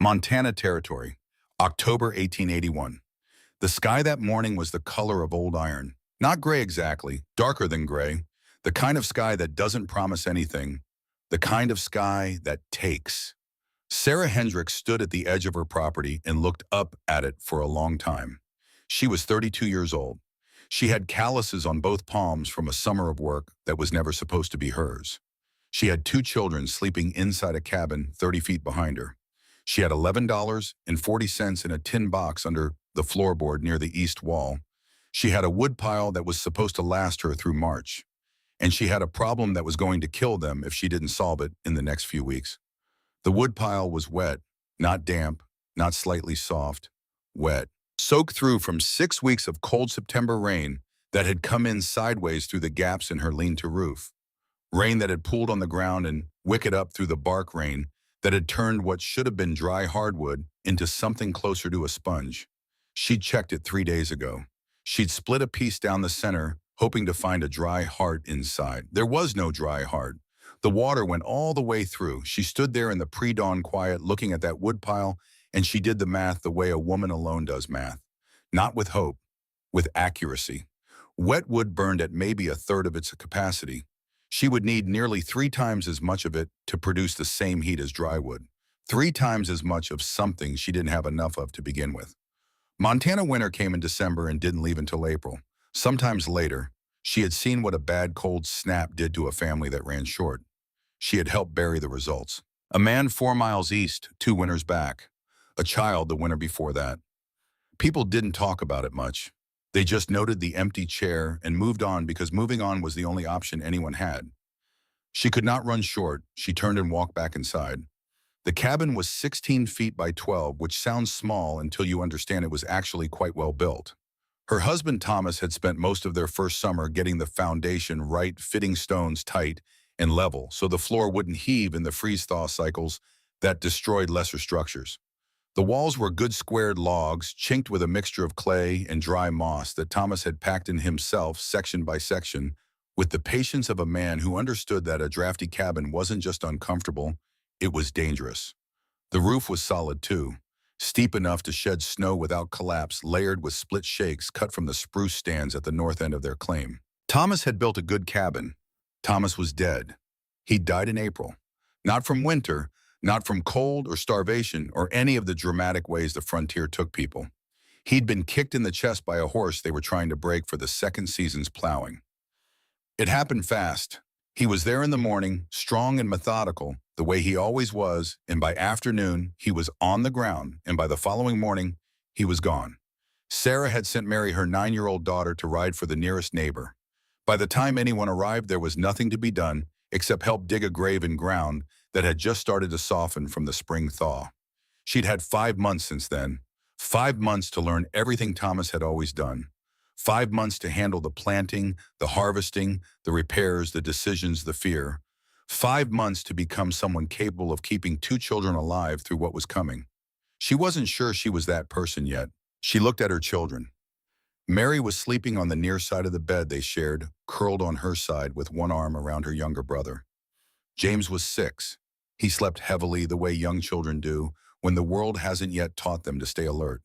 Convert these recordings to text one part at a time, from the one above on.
Montana Territory, October 1881. The sky that morning was the color of old iron. Not gray exactly, darker than gray. The kind of sky that doesn't promise anything. The kind of sky that takes. Sarah Hendricks stood at the edge of her property and looked up at it for a long time. She was 32 years old. She had calluses on both palms from a summer of work that was never supposed to be hers. She had two children sleeping inside a cabin 30 feet behind her. She had $11.40 in a tin box under the floorboard near the east wall. She had a wood pile that was supposed to last her through March. And she had a problem that was going to kill them if she didn't solve it in the next few weeks. The wood pile was wet, not damp, not slightly soft, wet, soaked through from 6 weeks of cold September rain that had come in sideways through the gaps in her lean-to roof. Rain that had pooled on the ground and wicked up through the bark rain that had turned what should have been dry hardwood into something closer to a sponge. She'd checked it 3 days ago. She'd split a piece down the center, hoping to find a dry heart inside. There was no dry heart. The water went all the way through. She stood there in the pre-dawn quiet looking at that woodpile, and she did the math the way a woman alone does math. Not with hope, with accuracy. Wet wood burned at maybe a third of its capacity. She would need nearly 3 times as much of it to produce the same heat as dry wood. 3 times as much of something she didn't have enough of to begin with. Montana winter came in December and didn't leave until April. Sometimes later, she had seen what a bad cold snap did to a family that ran short. She had helped bury the results. A man 4 miles east, 2 winters back. A child the winter before that. People didn't talk about it much. They just noted the empty chair and moved on because moving on was the only option anyone had. She could not run short. She turned and walked back inside. The cabin was 16 feet by 12, which sounds small until you understand it was actually quite well built. Her husband Thomas had spent most of their first summer getting the foundation right, fitting stones tight and level so the floor wouldn't heave in the freeze-thaw cycles that destroyed lesser structures. The walls were good squared logs, chinked with a mixture of clay and dry moss that Thomas had packed in himself section by section, with the patience of a man who understood that a drafty cabin wasn't just uncomfortable, it was dangerous. The roof was solid too, steep enough to shed snow without collapse, layered with split shakes cut from the spruce stands at the north end of their claim. Thomas had built a good cabin. Thomas was dead. He died in April. Not from winter, not from cold or starvation or any of the dramatic ways the frontier took people. He'd been kicked in the chest by a horse they were trying to break for the second season's plowing. It happened fast. He was there in the morning, strong and methodical, the way he always was, and by afternoon, he was on the ground, and by the following morning, he was gone. Sarah had sent Mary her 9-year-old daughter to ride for the nearest neighbor. By the time anyone arrived, there was nothing to be done except help dig a grave in ground that had just started to soften from the spring thaw. She'd had 5 months since then, 5 months to learn everything Thomas had always done, 5 months to handle the planting, the harvesting, the repairs, the decisions, the fear, 5 months to become someone capable of keeping 2 children alive through what was coming. She wasn't sure she was that person yet. She looked at her children. Mary was sleeping on the near side of the bed they shared, curled on her side with one arm around her younger brother. James was 6. He slept heavily the way young children do when the world hasn't yet taught them to stay alert.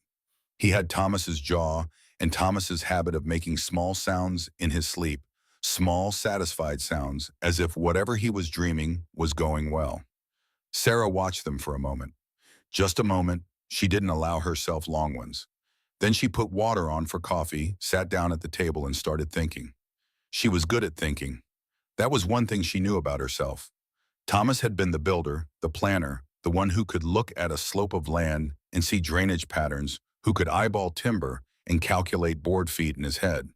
He had Thomas's jaw and Thomas's habit of making small sounds in his sleep, small satisfied sounds as if whatever he was dreaming was going well. Sarah watched them for a moment. Just a moment. She didn't allow herself long ones. Then she put water on for coffee, sat down at the table and started thinking. She was good at thinking. That was one thing she knew about herself. Thomas had been the builder, the planner, the one who could look at a slope of land and see drainage patterns, who could eyeball timber and calculate board feet in his head.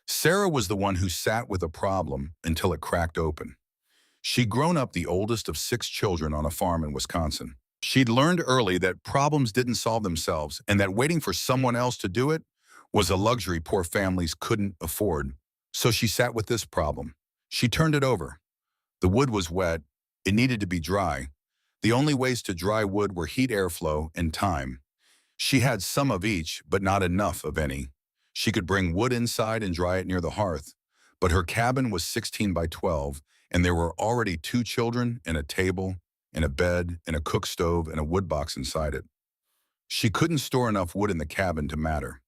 Sarah was the one who sat with a problem until it cracked open. She'd grown up the oldest of 6 children on a farm in Wisconsin. She'd learned early that problems didn't solve themselves and that waiting for someone else to do it was a luxury poor families couldn't afford. So she sat with this problem. She turned it over. The wood was wet. It needed to be dry. The only ways to dry wood were heat, airflow, and time. She had some of each, but not enough of any. She could bring wood inside and dry it near the hearth, but her cabin was 16 by 12, and there were already 2 children and a table and a bed, and a cook stove, and a wood box inside it. She couldn't store enough wood in the cabin to matter.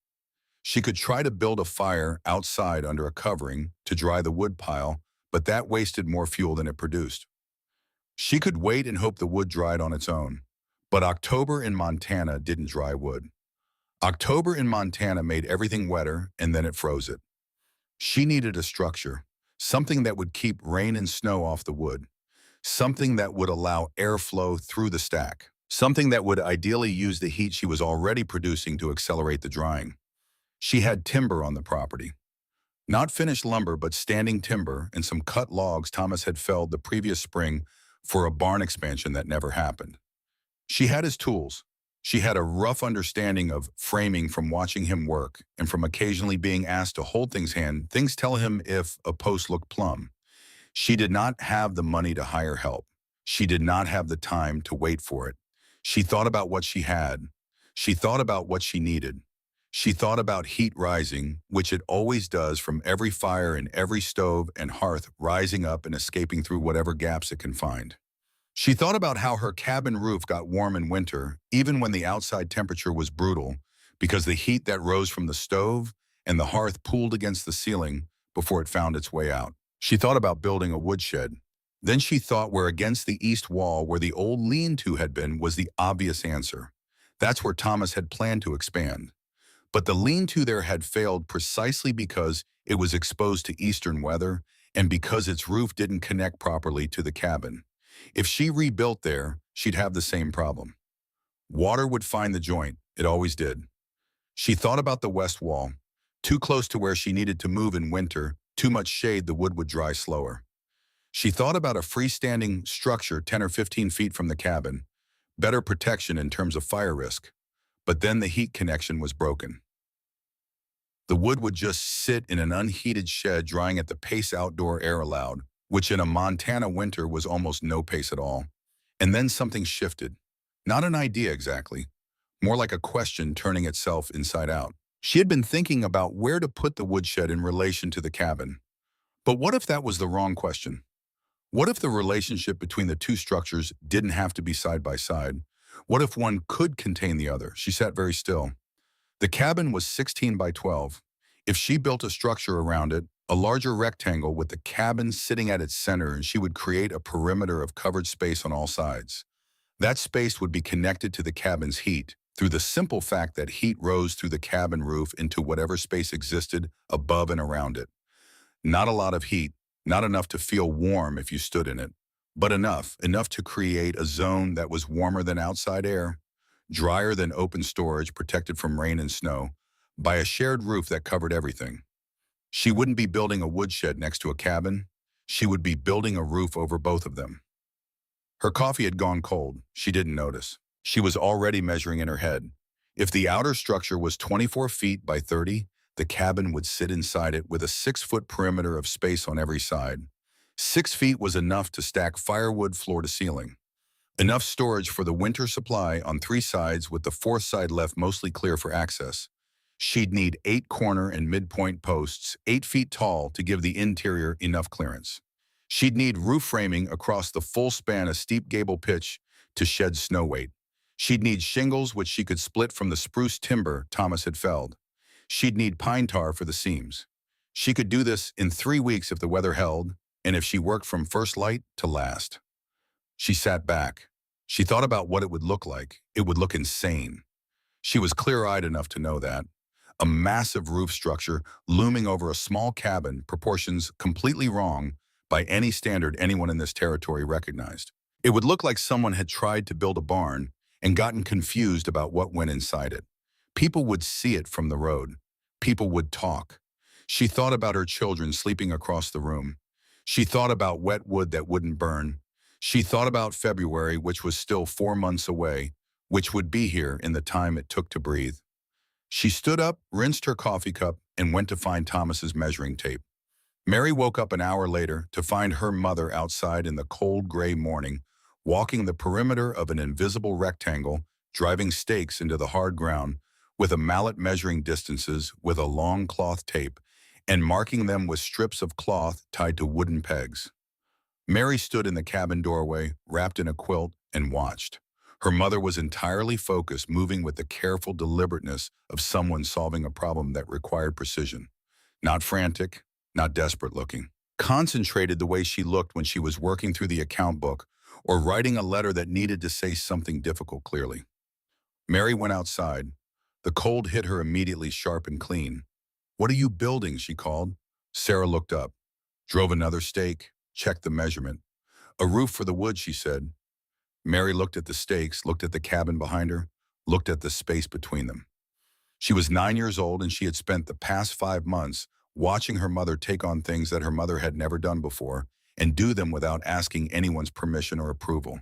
She could try to build a fire outside under a covering to dry the wood pile, but that wasted more fuel than it produced. She could wait and hope the wood dried on its own. But October in Montana didn't dry wood. October in Montana made everything wetter, and then it froze it. She needed a structure, something that would keep rain and snow off the wood, something that would allow airflow through the stack, something that would ideally use the heat she was already producing to accelerate the drying. She had timber on the property. Not finished lumber, but standing timber and some cut logs Thomas had felled the previous spring for a barn expansion that never happened. She had his tools. She had a rough understanding of framing from watching him work and from occasionally being asked to hold things tell him if a post looked plumb. She did not have the money to hire help. She did not have the time to wait for it. She thought about what she had. She thought about what she needed. She thought about heat rising, which it always does from every fire in every stove and hearth rising up and escaping through whatever gaps it can find. She thought about how her cabin roof got warm in winter, even when the outside temperature was brutal, because the heat that rose from the stove and the hearth pooled against the ceiling before it found its way out. She thought about building a woodshed. Then she thought where against the east wall where the old lean-to had been was the obvious answer. That's where Thomas had planned to expand. But the lean-to there had failed precisely because it was exposed to eastern weather and because its roof didn't connect properly to the cabin. If she rebuilt there, she'd have the same problem. Water would find the joint. It always did. She thought about the west wall. Too close to where she needed to move in winter, too much shade, the wood would dry slower. She thought about a freestanding structure 10 or 15 feet from the cabin, better protection in terms of fire risk. But then the heat connection was broken. The wood would just sit in an unheated shed drying at the pace outdoor air allowed, which in a Montana winter was almost no pace at all. And then something shifted. Not an idea exactly, more like a question turning itself inside out. She had been thinking about where to put the woodshed in relation to the cabin. But what if that was the wrong question? What if the relationship between the two structures didn't have to be side by side? What if one could contain the other? She sat very still. The cabin was 16 by 12. If she built a structure around it, a larger rectangle with the cabin sitting at its center, and she would create a perimeter of covered space on all sides. That space would be connected to the cabin's heat through the simple fact that heat rose through the cabin roof into whatever space existed above and around it. Not a lot of heat, not enough to feel warm if you stood in it, but enough to create a zone that was warmer than outside air, drier than open storage protected from rain and snow, by a shared roof that covered everything. She wouldn't be building a woodshed next to a cabin. She would be building a roof over both of them. Her coffee had gone cold. She didn't notice. She was already measuring in her head. If the outer structure was 24 feet by 30, the cabin would sit inside it with a 6-foot perimeter of space on every side. 6 feet was enough to stack firewood floor to ceiling. Enough storage for the winter supply on 3 sides with the 4th side left mostly clear for access. She'd need 8 corner and midpoint posts, 8 feet tall, to give the interior enough clearance. She'd need roof framing across the full span of steep gable pitch to shed snow weight. She'd need shingles which she could split from the spruce timber Thomas had felled. She'd need pine tar for the seams. She could do this in 3 weeks if the weather held, and if she worked from first light to last. She sat back. She thought about what it would look like. It would look insane. She was clear-eyed enough to know that. A massive roof structure looming over a small cabin, proportions completely wrong by any standard anyone in this territory recognized. It would look like someone had tried to build a barn and gotten confused about what went inside it. People would see it from the road. People would talk. She thought about her children sleeping across the room. She thought about wet wood that wouldn't burn. She thought about February, which was still 4 months away, which would be here in the time it took to breathe. She stood up, rinsed her coffee cup, and went to find Thomas's measuring tape. Mary woke up an hour later to find her mother outside in the cold gray morning, walking the perimeter of an invisible rectangle, driving stakes into the hard ground, with a mallet measuring distances with a long cloth tape, and marking them with strips of cloth tied to wooden pegs. Mary stood in the cabin doorway, wrapped in a quilt, and watched. Her mother was entirely focused, moving with the careful deliberateness of someone solving a problem that required precision. Not frantic, not desperate looking. Concentrated the way she looked when she was working through the account book or writing a letter that needed to say something difficult clearly. Mary went outside. The cold hit her immediately, sharp and clean. "What are you building?" she called. Sarah looked up, drove another stake, checked the measurement. "A roof for the wood," she said. Mary looked at the stakes, looked at the cabin behind her, looked at the space between them. She was 9 years old, and she had spent the past 5 months watching her mother take on things that her mother had never done before and do them without asking anyone's permission or approval.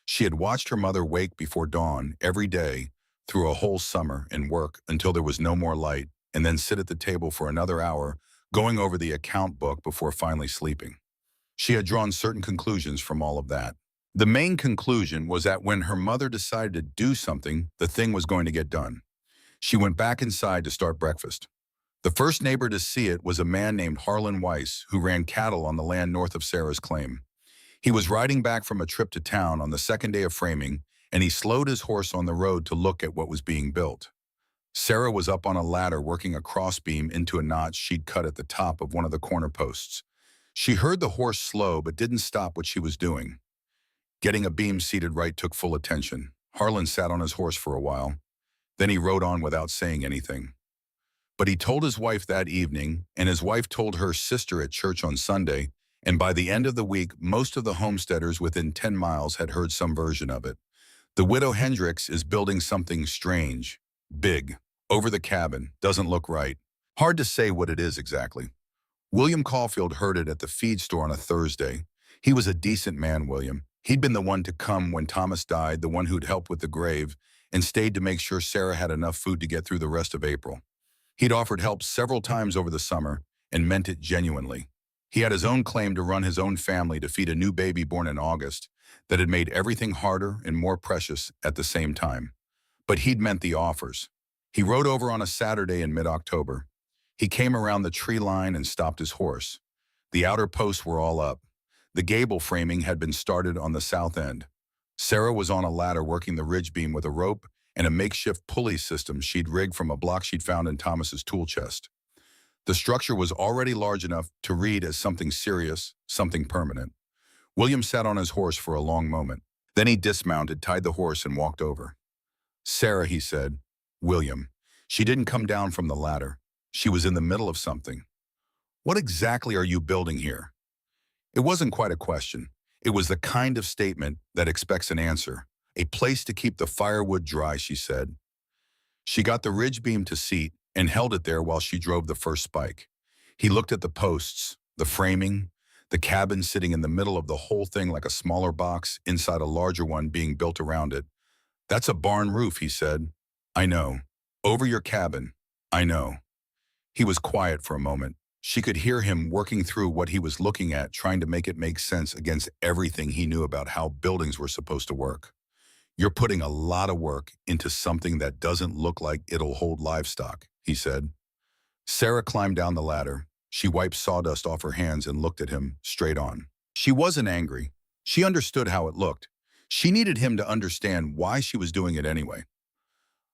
She had watched her mother wake before dawn every day through a whole summer and work until there was no more light, and then sit at the table for another hour going over the account book before finally sleeping. She had drawn certain conclusions from all of that. The main conclusion was that when her mother decided to do something, the thing was going to get done. She went back inside to start breakfast. The first neighbor to see it was a man named Harlan Weiss, who ran cattle on the land north of Sarah's claim. He was riding back from a trip to town on the second day of framing, and he slowed his horse on the road to look at what was being built. Sarah was up on a ladder working a crossbeam into a notch she'd cut at the top of one of the corner posts. She heard the horse slow but didn't stop what she was doing. Getting a beam seated right took full attention. Harlan sat on his horse for a while. Then he rode on without saying anything. But he told his wife that evening, and his wife told her sister at church on Sunday, and by the end of the week, most of the homesteaders within 10 miles had heard some version of it. The widow Hendricks is building something strange, big, over the cabin, doesn't look right. Hard to say what it is exactly. William Caulfield heard it at the feed store on a Thursday. He was a decent man, William. He'd been the one to come when Thomas died, the one who'd helped with the grave, and stayed to make sure Sarah had enough food to get through the rest of April. He'd offered help several times over the summer and meant it genuinely. He had his own claim to run his own family to feed a new baby born in August that had made everything harder and more precious at the same time. But he'd meant the offers. He rode over on a Saturday in mid-October. He came around the tree line and stopped his horse. The outer posts were all up. The gable framing had been started on the south end. Sarah was on a ladder working the ridge beam with a rope and a makeshift pulley system she'd rigged from a block she'd found in Thomas's tool chest. The structure was already large enough to read as something serious, something permanent. William sat on his horse for a long moment. Then he dismounted, tied the horse, and walked over. "Sarah," he said. "William." She didn't come down from the ladder. She was in the middle of something. "What exactly are you building here?" It wasn't quite a question. It was the kind of statement that expects an answer. "A place to keep the firewood dry," she said. She got the ridge beam to seat and held it there while she drove the first spike. He looked at the posts, the framing, the cabin sitting in the middle of the whole thing like a smaller box inside a larger one being built around it. "That's a barn roof," he said. "I know. Over your cabin. I know." He was quiet for a moment. She could hear him working through what he was looking at, trying to make it make sense against everything he knew about how buildings were supposed to work. "You're putting a lot of work into something that doesn't look like it'll hold livestock," he said. Sarah climbed down the ladder. She wiped sawdust off her hands and looked at him straight on. She wasn't angry. She understood how it looked. She needed him to understand why she was doing it anyway.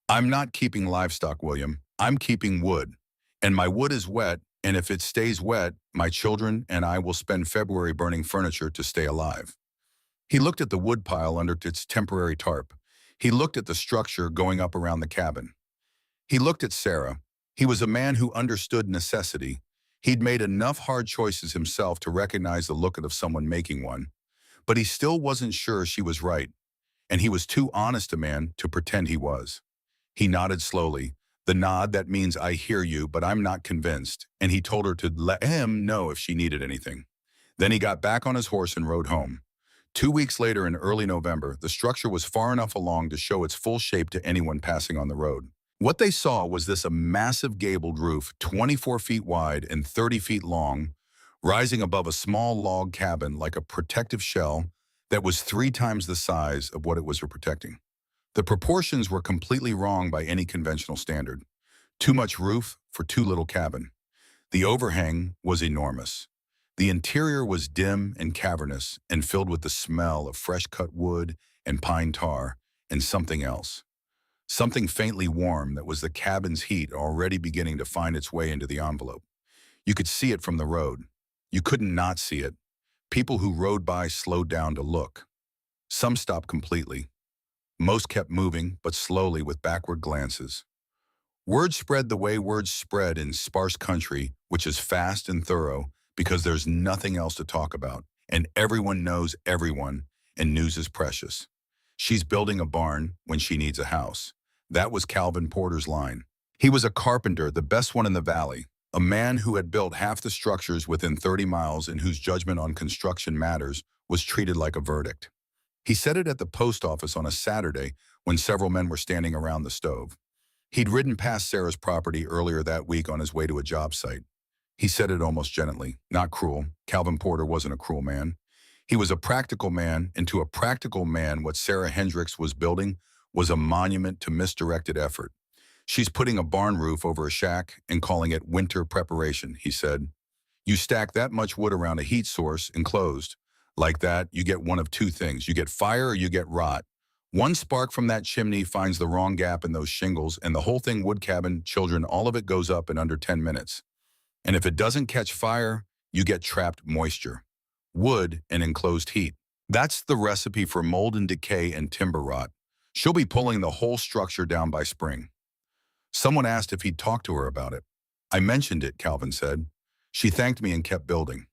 "I'm not keeping livestock, William. I'm keeping wood. And my wood is wet, and if it stays wet, my children and I will spend February burning furniture to stay alive." He looked at the wood pile under its temporary tarp. He looked at the structure going up around the cabin. He looked at Sarah. He was a man who understood necessity. He'd made enough hard choices himself to recognize the look of someone making one. But he still wasn't sure she was right, and he was too honest a man to pretend he was. He nodded slowly, the nod that means "I hear you, but I'm not convinced," and he told her to let him know if she needed anything. Then he got back on his horse and rode home. 2 weeks later, in early November, the structure was far enough along to show its full shape to anyone passing on the road. What they saw was this a massive gabled roof, 24 feet wide and 30 feet long, rising above a small log cabin like a protective shell that was 3 times the size of what it was protecting. The proportions were completely wrong by any conventional standard. Too much roof for too little cabin. The overhang was enormous. The interior was dim and cavernous and filled with the smell of fresh-cut wood and pine tar and something else. Something faintly warm that was the cabin's heat already beginning to find its way into the envelope. You could see it from the road. You couldn't not see it. People who rode by slowed down to look. Some stopped completely. Most kept moving, but slowly with backward glances. Word spread the way words spread in sparse country, which is fast and thorough because there's nothing else to talk about, and everyone knows everyone, and news is precious. She's building a barn when she needs a house. That was Calvin Porter's line. He was a carpenter, the best one in the valley, a man who had built half the structures within 30 miles and whose judgment on construction matters was treated like a verdict. He said it at the post office on a Saturday when several men were standing around the stove. He'd ridden past Sarah's property earlier that week on his way to a job site. He said it almost gently, not cruel. Calvin Porter wasn't a cruel man. He was a practical man, and to a practical man, what Sarah Hendricks was building was a monument to misdirected effort. She's putting a barn roof over a shack and calling it winter preparation, he said. You stack that much wood around a heat source enclosed. Like that, you get one of two things. You get fire or you get rot. One spark from that chimney finds the wrong gap in those shingles, and the whole thing, wood cabin, children, all of it goes up in under 10 minutes. And if it doesn't catch fire, you get trapped moisture. Wood and enclosed heat. That's the recipe for mold and decay and timber rot. She'll be pulling the whole structure down by spring. Someone asked if he'd talk to her about it. I mentioned it, Calvin said. She thanked me and kept building.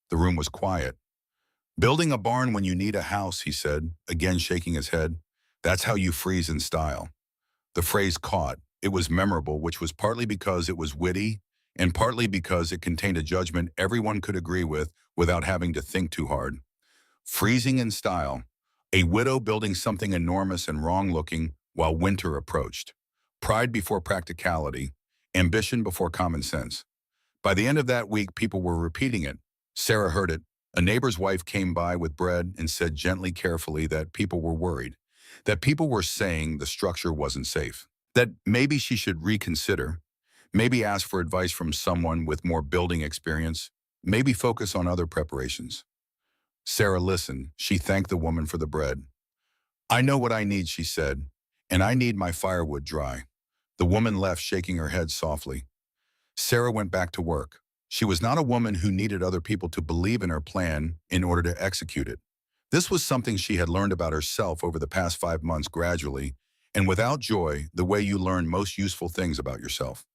The room was quiet. Building a barn when you need a house, he said, again shaking his head. That's how you freeze in style. The phrase caught. It was memorable, which was partly because it was witty and partly because it contained a judgment everyone could agree with without having to think too hard. Freezing in style. A widow building something enormous and wrong-looking while winter approached. Pride before practicality. Ambition before common sense. By the end of that week, people were repeating it. Sarah heard it. A neighbor's wife came by with bread and said gently, carefully, that people were worried, that people were saying the structure wasn't safe, that maybe she should reconsider, maybe ask for advice from someone with more building experience, maybe focus on other preparations. Sarah listened. She thanked the woman for the bread. I know what I need, she said, and I need my firewood dry. The woman left, shaking her head softly. Sarah went back to work. She was not a woman who needed other people to believe in her plan in order to execute it. This was something she had learned about herself over the past 5 months gradually, and without joy, the way you learn most useful things about yourself.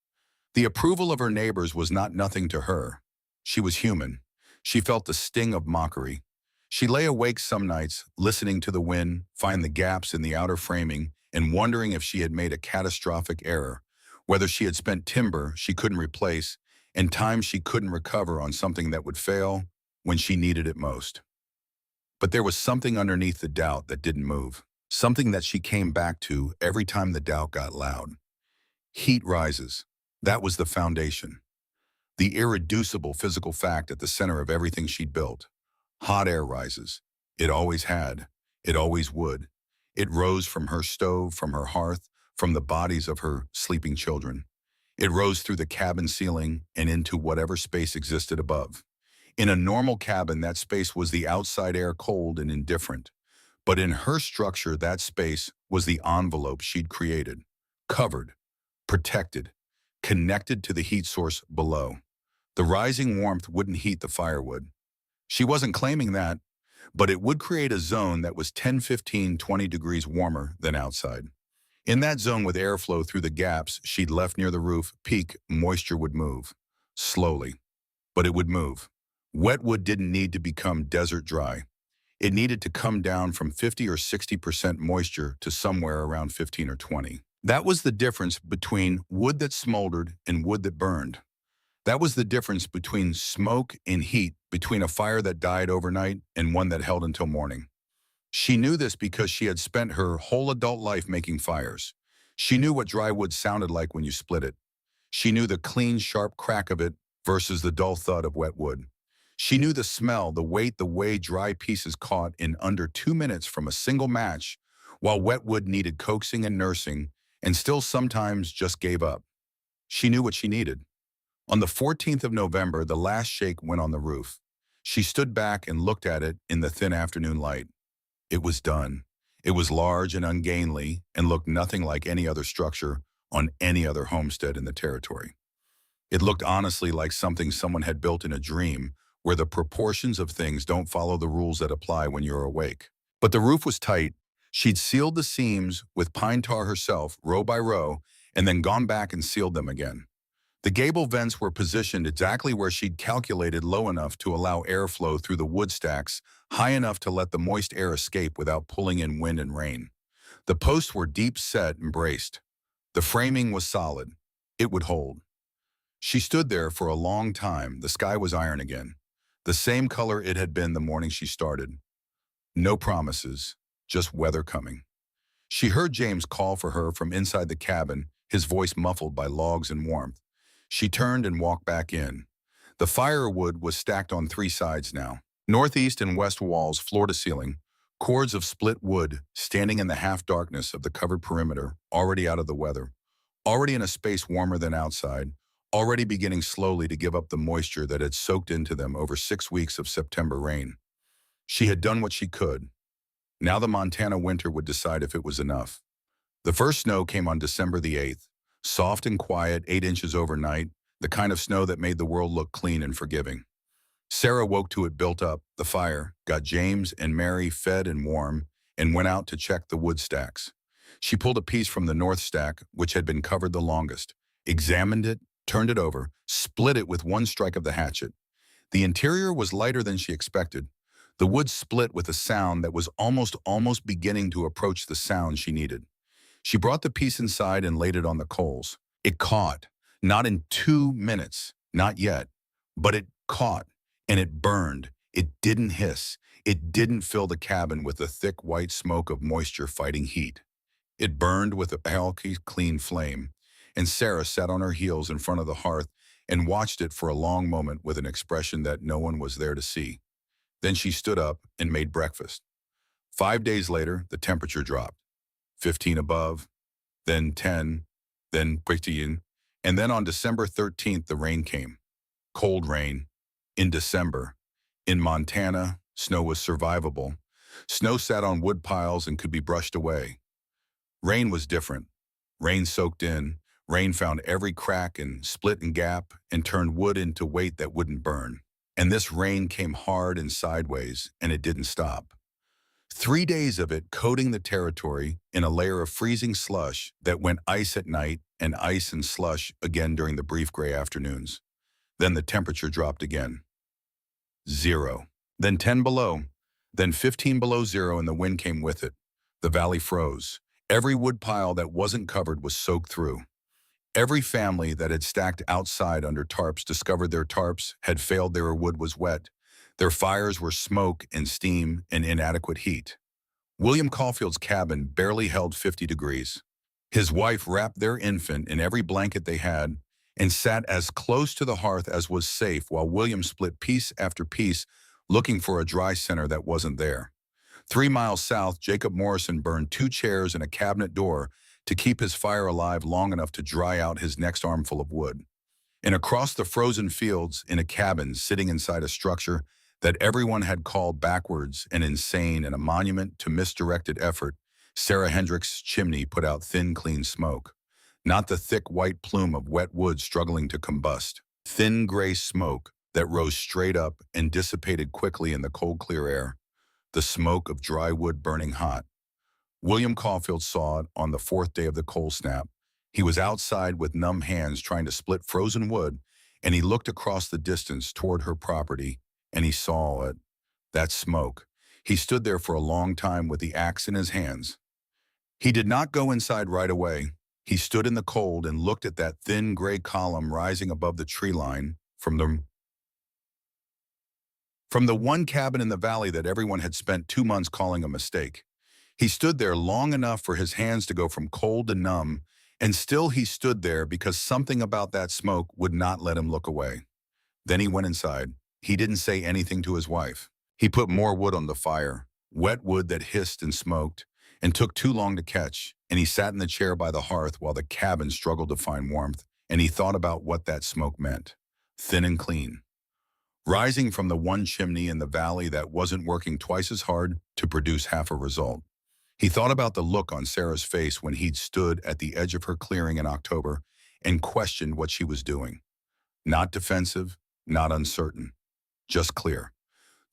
The approval of her neighbors was not nothing to her. She was human. She felt the sting of mockery. She lay awake some nights, listening to the wind, find the gaps in the outer framing, and wondering if she had made a catastrophic error, whether she had spent timber she couldn't replace and time she couldn't recover on something that would fail when she needed it most. But there was something underneath the doubt that didn't move, something that she came back to every time the doubt got loud. Heat rises. That was the foundation. The irreducible physical fact at the center of everything she'd built. Hot air rises. It always had. It always would. It rose from her stove, from her hearth, from the bodies of her sleeping children. It rose through the cabin ceiling and into whatever space existed above. In a normal cabin, that space was the outside air, cold and indifferent. But in her structure, that space was the envelope she'd created, covered, protected, connected to the heat source below. The rising warmth wouldn't heat the firewood. She wasn't claiming that, but it would create a zone that was 10, 15, 20 degrees warmer than outside. In that zone, with airflow through the gaps she'd left near the roof peak, moisture would move. Slowly. But it would move. Wet wood didn't need to become desert dry. It needed to come down from 50 or 60% moisture to somewhere around 15 or 20. That was the difference between wood that smoldered and wood that burned. That was the difference between smoke and heat, between a fire that died overnight and one that held until morning. She knew this because she had spent her whole adult life making fires. She knew what dry wood sounded like when you split it. She knew the clean, sharp crack of it versus the dull thud of wet wood. She knew the smell, the weight, the way dry pieces caught in under 2 minutes from a single match, while wet wood needed coaxing and nursing, and still sometimes just gave up. She knew what she needed. On the 14th of November, the last shake went on the roof. She stood back and looked at it in the thin afternoon light. It was done. It was large and ungainly and looked nothing like any other structure on any other homestead in the territory. It looked honestly like something someone had built in a dream, where the proportions of things don't follow the rules that apply when you're awake. But the roof was tight. She'd sealed the seams with pine tar herself, row by row, and then gone back and sealed them again. The gable vents were positioned exactly where she'd calculated, low enough to allow airflow through the wood stacks, high enough to let the moist air escape without pulling in wind and rain. The posts were deep set and braced. The framing was solid. It would hold. She stood there for a long time. The sky was iron again, the same color it had been the morning she started. No promises, just weather coming. She heard James call for her from inside the cabin, his voice muffled by logs and warmth. She turned and walked back in. The firewood was stacked on three sides now, northeast and west walls, floor to ceiling, cords of split wood standing in the half-darkness of the covered perimeter, already out of the weather, already in a space warmer than outside, already beginning slowly to give up the moisture that had soaked into them over 6 weeks of September rain. She had done what she could. Now the Montana winter would decide if it was enough. The first snow came on December the 8th, soft and quiet, 8 inches overnight, the kind of snow that made the world look clean and forgiving. Sarah woke to it, built up the fire, got James and Mary fed and warm, and went out to check the wood stacks. She pulled a piece from the north stack, which had been covered the longest, examined it, turned it over, split it with one strike of the hatchet. The interior was lighter than she expected. The wood split with a sound that was almost beginning to approach the sound she needed. She brought the piece inside and laid it on the coals. It caught. Not in 2 minutes. Not yet. But it caught. And it burned. It didn't hiss. It didn't fill the cabin with the thick white smoke of moisture fighting heat. It burned with a healthy, clean flame. And Sarah sat on her heels in front of the hearth and watched it for a long moment with an expression that no one was there to see. Then she stood up and made breakfast. 5 days later, the temperature dropped. 15 above, then 10, then 15, and then on December 13th, the rain came. Cold rain. In December. In Montana, snow was survivable. Snow sat on wood piles and could be brushed away. Rain was different. Rain soaked in. Rain found every crack and split and gap and turned wood into weight that wouldn't burn. And this rain came hard and sideways, and it didn't stop. 3 days of it coating the territory in a layer of freezing slush that went ice at night and ice and slush again during the brief gray afternoons. Then the temperature dropped again. 0. Then 10 below. Then 15 below zero, and the wind came with it. The valley froze. Every wood pile that wasn't covered was soaked through. Every family that had stacked outside under tarps discovered their tarps had failed. Their wood was wet. Their fires were smoke and steam and inadequate heat. William Caulfield's cabin barely held 50 degrees. His wife wrapped their infant in every blanket they had and sat as close to the hearth as was safe while William split piece after piece looking for a dry center that wasn't there. 3 miles south, Jacob Morrison burned 2 chairs and a cabinet door to keep his fire alive long enough to dry out his next armful of wood. And across the frozen fields, in a cabin sitting inside a structure that everyone had called backwards and insane and a monument to misdirected effort, Sarah Hendrick's chimney put out thin, clean smoke. Not the thick white plume of wet wood struggling to combust. Thin gray smoke that rose straight up and dissipated quickly in the cold, clear air. The smoke of dry wood burning hot. William Caulfield saw it on the 4th day of the cold snap. He was outside with numb hands trying to split frozen wood, and he looked across the distance toward her property, and he saw it. That smoke. He stood there for a long time with the axe in his hands. He did not go inside right away. He stood in the cold and looked at that thin gray column rising above the tree line from the one cabin in the valley that everyone had spent 2 months calling a mistake. He stood there long enough for his hands to go from cold to numb, and still he stood there because something about that smoke would not let him look away. Then he went inside. He didn't say anything to his wife. He put more wood on the fire, wet wood that hissed and smoked, and took too long to catch, and he sat in the chair by the hearth while the cabin struggled to find warmth, and he thought about what that smoke meant. Thin and clean. Rising from the one chimney in the valley that wasn't working twice as hard to produce half a result. He thought about the look on Sarah's face when he'd stood at the edge of her clearing in October and questioned what she was doing. Not defensive, not uncertain, just clear.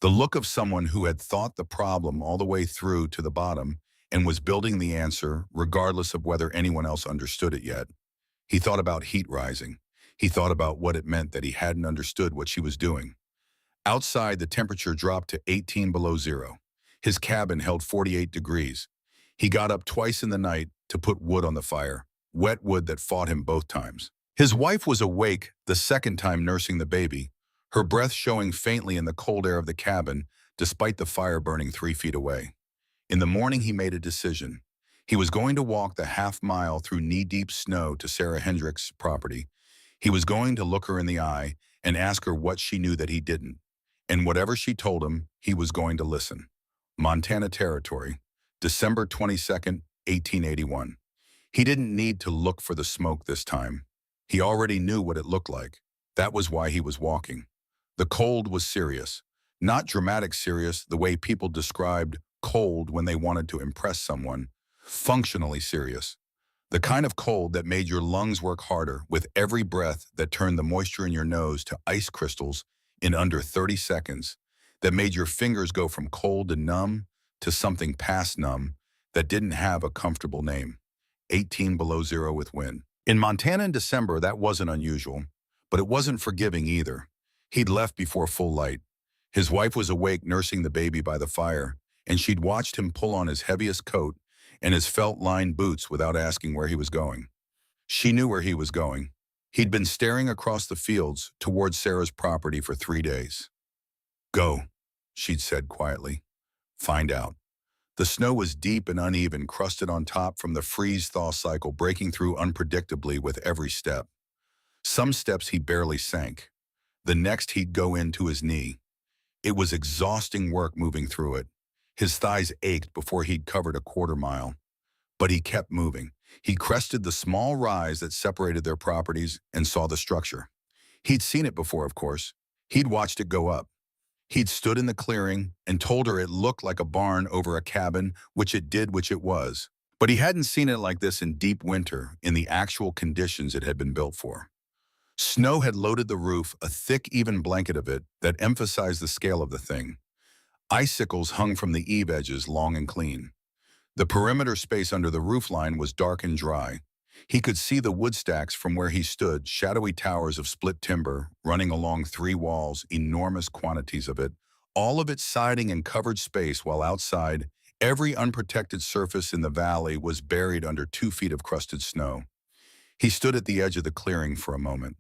The look of someone who had thought the problem all the way through to the bottom and was building the answer regardless of whether anyone else understood it yet. He thought about heat rising. He thought about what it meant that he hadn't understood what she was doing. Outside, the temperature dropped to 18 below zero. His cabin held 48 degrees. He got up twice in the night to put wood on the fire, wet wood that fought him both times. His wife was awake the second time nursing the baby, her breath showing faintly in the cold air of the cabin despite the fire burning 3 feet away. In the morning, he made a decision. He was going to walk the half-mile through knee-deep snow to Sarah Hendricks' property. He was going to look her in the eye and ask her what she knew that he didn't. And whatever she told him, he was going to listen. Montana Territory, December 22nd, 1881. He didn't need to look for the smoke this time. He already knew what it looked like. That was why he was walking. The cold was serious. Not dramatic serious the way people described cold when they wanted to impress someone. Functionally serious. The kind of cold that made your lungs work harder with every breath, that turned the moisture in your nose to ice crystals in under 30 seconds, that made your fingers go from cold and numb to something past numb that didn't have a comfortable name. 18 below zero with wind. In Montana in December, that wasn't unusual, but it wasn't forgiving either. He'd left before full light. His wife was awake nursing the baby by the fire, and she'd watched him pull on his heaviest coat and his felt-lined boots without asking where he was going. She knew where he was going. He'd been staring across the fields towards Sarah's property for 3 days. Go, she'd said quietly. Find out. The snow was deep and uneven, crusted on top from the freeze-thaw cycle, breaking through unpredictably with every step. Some steps he barely sank. The next he'd go into his knee. It was exhausting work moving through it. His thighs ached before he'd covered a quarter mile. But he kept moving. He crested the small rise that separated their properties and saw the structure. He'd seen it before, of course. He'd watched it go up. He'd stood in the clearing and told her it looked like a barn over a cabin, which it was. But he hadn't seen it like this in deep winter, in the actual conditions it had been built for. Snow had loaded the roof, a thick, even blanket of it that emphasized the scale of the thing. Icicles hung from the eave edges, long and clean. The perimeter space under the roofline was dark and dry. He could see the wood stacks from where he stood, shadowy towers of split timber running along 3 walls, enormous quantities of it, all of it siding and covered space, while outside, every unprotected surface in the valley was buried under 2 feet of crusted snow. He stood at the edge of the clearing for a moment.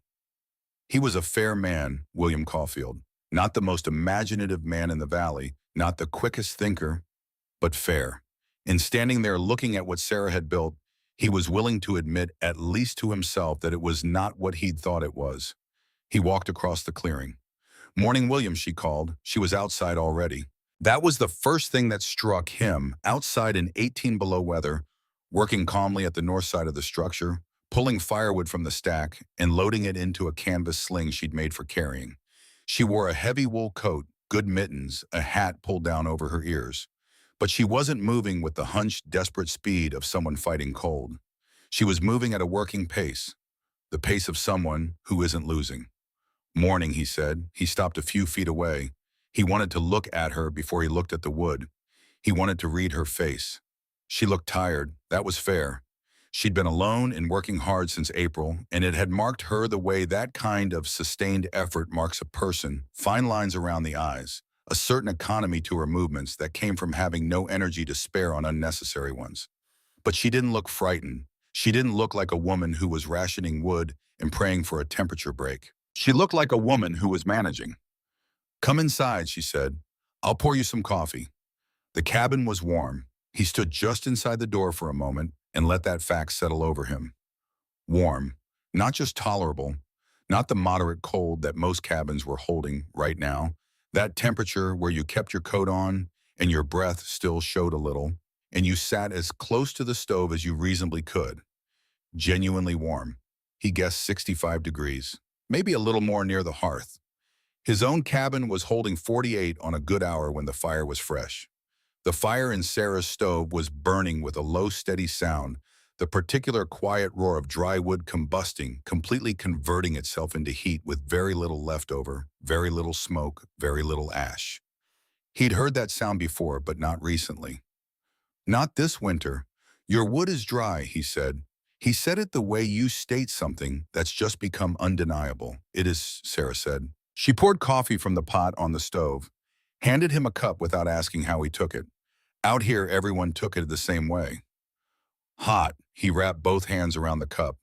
He was a fair man, William Caulfield, not the most imaginative man in the valley, not the quickest thinker, but fair. And standing there looking at what Sarah had built, he was willing to admit, at least to himself, that it was not what he'd thought it was. He walked across the clearing. "Morning, William," she called. She was outside already. That was the first thing that struck him, outside in 18 below weather, working calmly at the north side of the structure, pulling firewood from the stack and loading it into a canvas sling she'd made for carrying. She wore a heavy wool coat, good mittens, a hat pulled down over her ears. But she wasn't moving with the hunched, desperate speed of someone fighting cold. She was moving at a working pace, the pace of someone who isn't losing. "Morning," he said. He stopped a few feet away. He wanted to look at her before he looked at the wood. He wanted to read her face. She looked tired. That was fair. She'd been alone and working hard since April, and it had marked her the way that kind of sustained effort marks a person, fine lines around the eyes, a certain economy to her movements that came from having no energy to spare on unnecessary ones. But she didn't look frightened. She didn't look like a woman who was rationing wood and praying for a temperature break. She looked like a woman who was managing. "Come inside," she said. "I'll pour you some coffee." The cabin was warm. He stood just inside the door for a moment and let that fact settle over him. Warm, not just tolerable, not the moderate cold that most cabins were holding right now, that temperature where you kept your coat on and your breath still showed a little, and you sat as close to the stove as you reasonably could. Genuinely warm. He guessed 65 degrees, maybe a little more near the hearth. His own cabin was holding 48 on a good hour when the fire was fresh. The fire in Sarah's stove was burning with a low, steady sound, the particular quiet roar of dry wood combusting, completely converting itself into heat with very little leftover, very little smoke, very little ash. He'd heard that sound before, but not recently. Not this winter. Your wood is dry, he said. He said it the way you state something that's just become undeniable. It is, Sarah said. She poured coffee from the pot on the stove, handed him a cup without asking how he took it. Out here, everyone took it the same way. Hot, he wrapped both hands around the cup.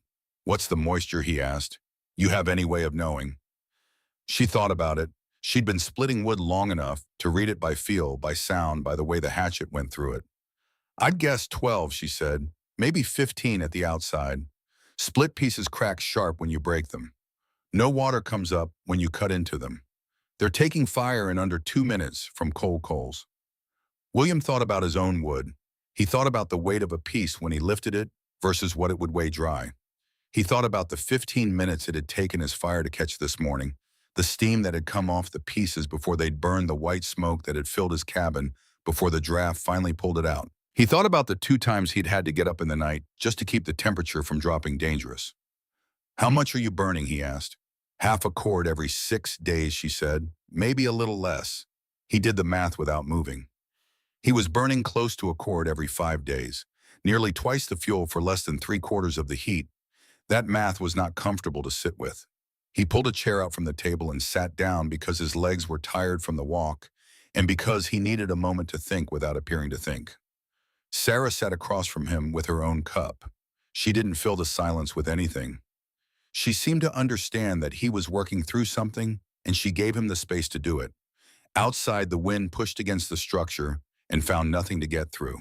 What's the moisture, he asked. You have any way of knowing? She thought about it. She'd been splitting wood long enough to read it by feel, by sound, by the way the hatchet went through it. I'd guess 12, she said, maybe 15 at the outside. Split pieces crack sharp when you break them. No water comes up when you cut into them. They're taking fire in under 2 minutes from cold coals. William thought about his own wood. He thought about the weight of a piece when he lifted it versus what it would weigh dry. He thought about the 15 minutes it had taken his fire to catch this morning, the steam that had come off the pieces before they'd burned the white smoke that had filled his cabin before the draft finally pulled it out. He thought about the 2 times he'd had to get up in the night just to keep the temperature from dropping dangerous. How much are you burning, he asked. Half a cord every 6 days, she said. Maybe a little less. He did the math without moving. He was burning close to a cord every 5 days, nearly twice the fuel for less than 3/4 of the heat. That math was not comfortable to sit with. He pulled a chair out from the table and sat down because his legs were tired from the walk and because he needed a moment to think without appearing to think. Sarah sat across from him with her own cup. She didn't fill the silence with anything. She seemed to understand that he was working through something, and she gave him the space to do it. Outside, the wind pushed against the structure and found nothing to get through.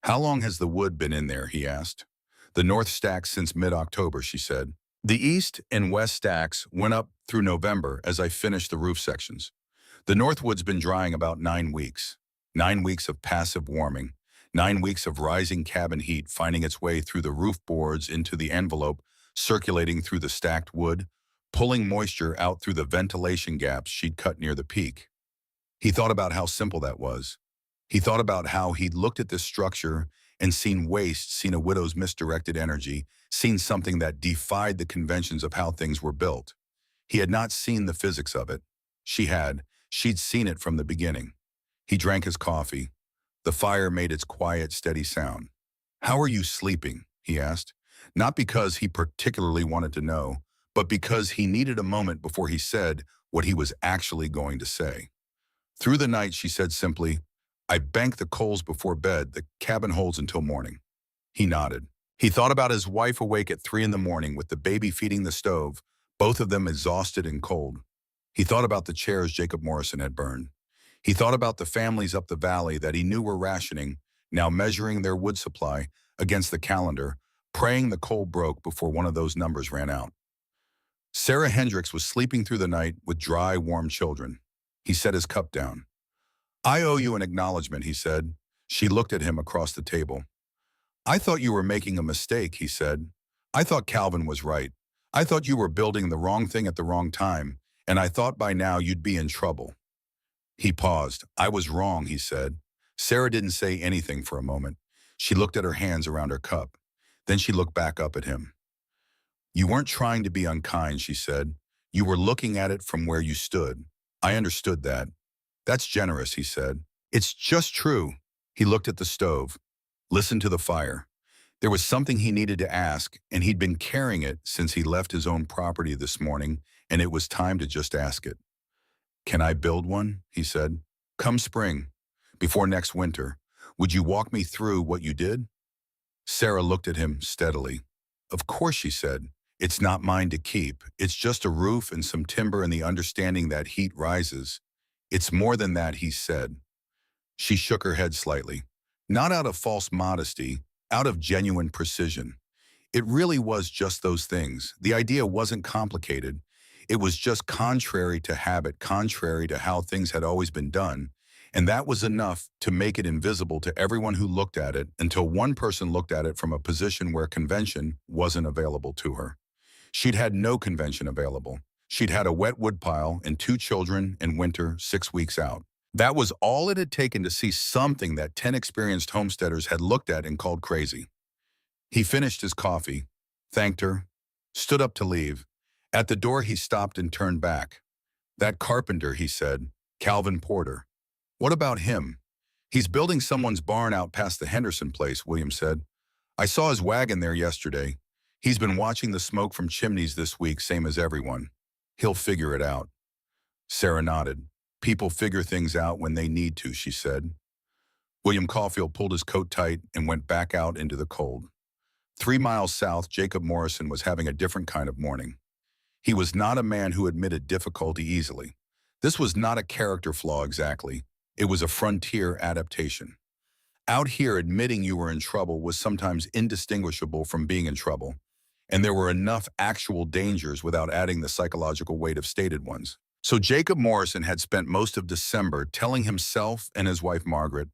How long has the wood been in there, he asked. The north stacks since mid-October, she said. The east and west stacks went up through November as I finished the roof sections. The north wood's been drying about 9 weeks. 9 weeks of passive warming. 9 weeks of rising cabin heat finding its way through the roof boards into the envelope, circulating through the stacked wood, pulling moisture out through the ventilation gaps she'd cut near the peak. He thought about how simple that was. He thought about how he'd looked at this structure and seen waste, seen a widow's misdirected energy, seen something that defied the conventions of how things were built. He had not seen the physics of it. She had. She'd seen it from the beginning. He drank his coffee. The fire made its quiet, steady sound. How are you sleeping? He asked. Not because he particularly wanted to know, but because he needed a moment before he said what he was actually going to say. Through the night, she said simply, I bank the coals before bed, the cabin holds until morning. He nodded. He thought about his wife awake at 3 in the morning with the baby feeding the stove, both of them exhausted and cold. He thought about the chairs Jacob Morrison had burned. He thought about the families up the valley that he knew were rationing, now measuring their wood supply against the calendar, praying the coal broke before one of those numbers ran out. Sarah Hendricks was sleeping through the night with dry, warm children. He set his cup down. I owe you an acknowledgement, he said. She looked at him across the table. I thought you were making a mistake, he said. I thought Calvin was right. I thought you were building the wrong thing at the wrong time, and I thought by now you'd be in trouble. He paused. I was wrong, he said. Sarah didn't say anything for a moment. She looked at her hands around her cup. Then she looked back up at him. You weren't trying to be unkind, she said. You were looking at it from where you stood. I understood that. That's generous, he said. It's just true. He looked at the stove, listened to the fire. There was something he needed to ask, and he'd been carrying it since he left his own property this morning, and it was time to just ask it. Can I build one? He said. Come spring, before next winter, would you walk me through what you did? Sarah looked at him steadily. Of course, she said. It's not mine to keep. It's just a roof and some timber and the understanding that heat rises. It's more than that, he said. She shook her head slightly. Not out of false modesty, out of genuine precision. It really was just those things. The idea wasn't complicated. It was just contrary to habit, contrary to how things had always been done. And that was enough to make it invisible to everyone who looked at it until one person looked at it from a position where convention wasn't available to her. She'd had no convention available. She'd had a wet woodpile and 2 children in winter 6 weeks out. That was all it had taken to see something that 10 experienced homesteaders had looked at and called crazy. He finished his coffee, thanked her, stood up to leave. At the door, he stopped and turned back. That carpenter, he said, Calvin Porter. What about him? He's building someone's barn out past the Henderson place, William said. I saw his wagon there yesterday. He's been watching the smoke from chimneys this week, same as everyone. He'll figure it out. Sarah nodded. People figure things out when they need to, she said. William Caulfield pulled his coat tight and went back out into the cold. 3 miles south, Jacob Morrison was having a different kind of morning. He was not a man who admitted difficulty easily. This was not a character flaw exactly. It was a frontier adaptation. Out here, admitting you were in trouble was sometimes indistinguishable from being in trouble, and there were enough actual dangers without adding the psychological weight of stated ones. So Jacob Morrison had spent most of December telling himself and his wife Margaret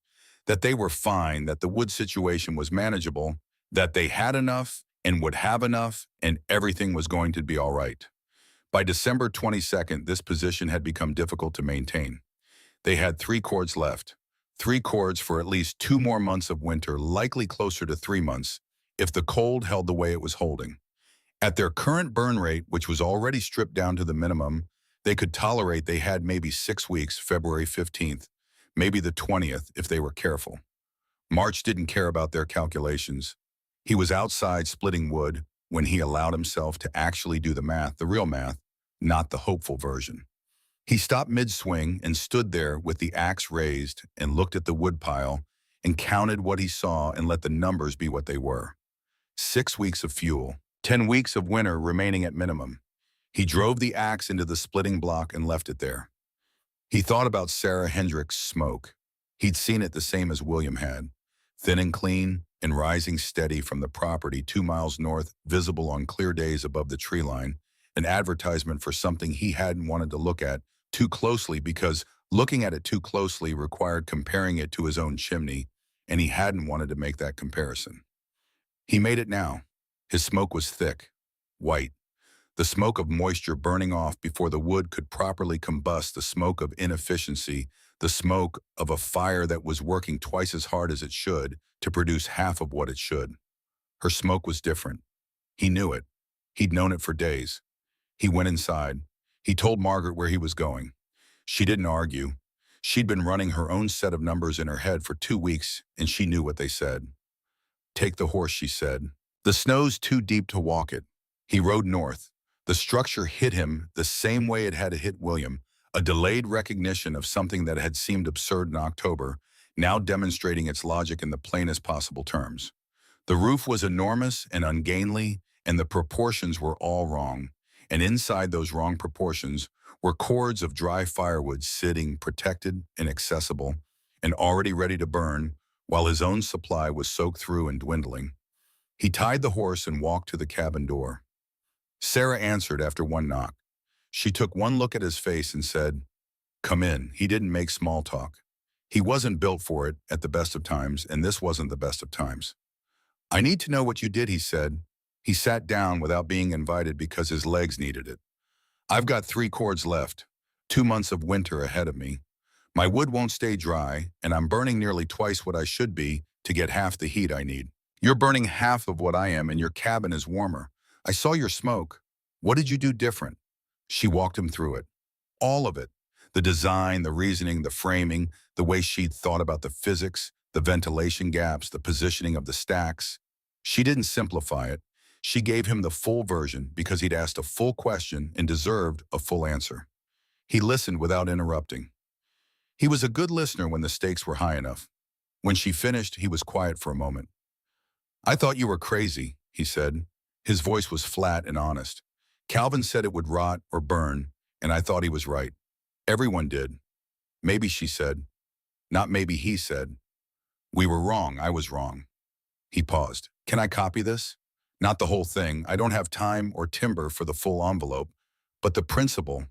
that they were fine, that the wood situation was manageable, that they had enough and would have enough, and everything was going to be all right. By December 22nd, this position had become difficult to maintain. They had 3 cords left. 3 cords for at least 2 more months of winter, likely closer to 3 months, if the cold held the way it was holding. At their current burn rate, which was already stripped down to the minimum, they could tolerate they had maybe 6 weeks, February 15th, maybe the 20th if they were careful. March didn't care about their calculations. He was outside splitting wood when he allowed himself to actually do the math, the real math, not the hopeful version. He stopped mid-swing and stood there with the axe raised and looked at the wood pile and counted what he saw and let the numbers be what they were. 6 weeks of fuel, 10 weeks of winter remaining at minimum. He drove the axe into the splitting block and left it there. He thought about Sarah Hendrick's smoke. He'd seen it the same as William had, thin and clean and rising steady from the property 2 miles north, visible on clear days above the tree line, an advertisement for something he hadn't wanted to look at too closely because looking at it too closely required comparing it to his own chimney, and he hadn't wanted to make that comparison. He made it now. His smoke was thick, white, the smoke of moisture burning off before the wood could properly combust, the smoke of inefficiency, the smoke of a fire that was working twice as hard as it should to produce half of what it should. Her smoke was different. He knew it. He'd known it for days. He went inside. He told Margaret where he was going. She didn't argue. She'd been running her own set of numbers in her head for 2 weeks, and she knew what they said. Take the horse, she said. The snow's too deep to walk it. He rode north. The structure hit him the same way it had hit William, a delayed recognition of something that had seemed absurd in October, now demonstrating its logic in the plainest possible terms. The roof was enormous and ungainly, and the proportions were all wrong. And inside those wrong proportions were cords of dry firewood sitting protected and accessible and already ready to burn, while his own supply was soaked through and dwindling. He tied the horse and walked to the cabin door. Sarah answered after one knock. She took one look at his face and said, "Come in." He didn't make small talk. He wasn't built for it at the best of times, and this wasn't the best of times. "I need to know what you did," he said. He sat down without being invited because his legs needed it. "I've got 3 cords left, 2 months of winter ahead of me. My wood won't stay dry, and I'm burning nearly twice what I should be to get half the heat I need. You're burning half of what I am, and your cabin is warmer. I saw your smoke. What did you do different?" She walked him through it. All of it. The design, the reasoning, the framing, the way she'd thought about the physics, the ventilation gaps, the positioning of the stacks. She didn't simplify it. She gave him the full version because he'd asked a full question and deserved a full answer. He listened without interrupting. He was a good listener when the stakes were high enough. When she finished, he was quiet for a moment. "I thought you were crazy," he said. His voice was flat and honest. "Calvin said it would rot or burn, and I thought he was right. Everyone did. Maybe," she said. "Not maybe," he said. "We were wrong. I was wrong." He paused. "Can I copy this? Not the whole thing. I don't have time or timber for the full envelope, but the principle."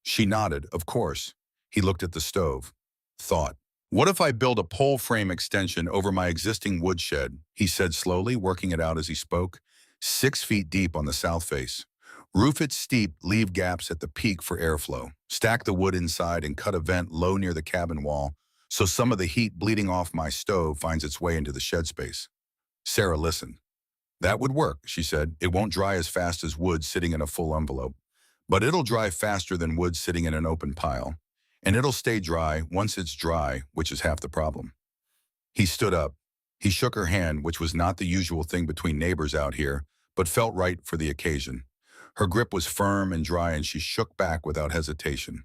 She nodded, "Of course." He looked at the stove. Thought. "What if I build a pole frame extension over my existing woodshed?" he said slowly, working it out as he spoke. 6 feet deep on the south face. Roof it steep, leave gaps at the peak for airflow. Stack the wood inside and cut a vent low near the cabin wall so some of the heat bleeding off my stove finds its way into the shed space. Sarah listened. That would work, she said. It won't dry as fast as wood sitting in a full envelope, but it'll dry faster than wood sitting in an open pile. And it'll stay dry once it's dry, which is half the problem. He stood up. He shook her hand, which was not the usual thing between neighbors out here, but felt right for the occasion. Her grip was firm and dry, and she shook back without hesitation.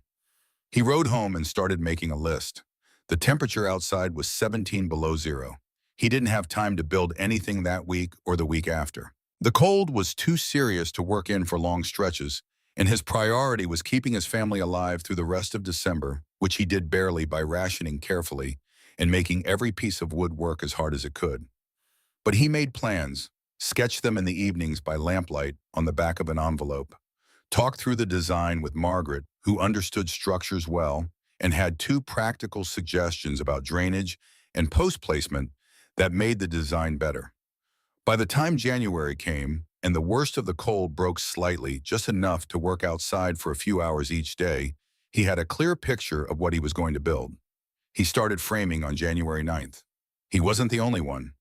He rode home and started making a list. The temperature outside was 17 below zero. He didn't have time to build anything that week or the week after. The cold was too serious to work in for long stretches, and his priority was keeping his family alive through the rest of December, which he did barely by rationing carefully and making every piece of wood work as hard as it could. But he made plans, sketched them in the evenings by lamplight on the back of an envelope, talked through the design with Margaret, who understood structures well, and had two practical suggestions about drainage and post placement that made the design better. By the time January came, and the worst of the cold broke slightly, just enough to work outside for a few hours each day, he had a clear picture of what he was going to build. He started framing on January 9th. He wasn't the only one.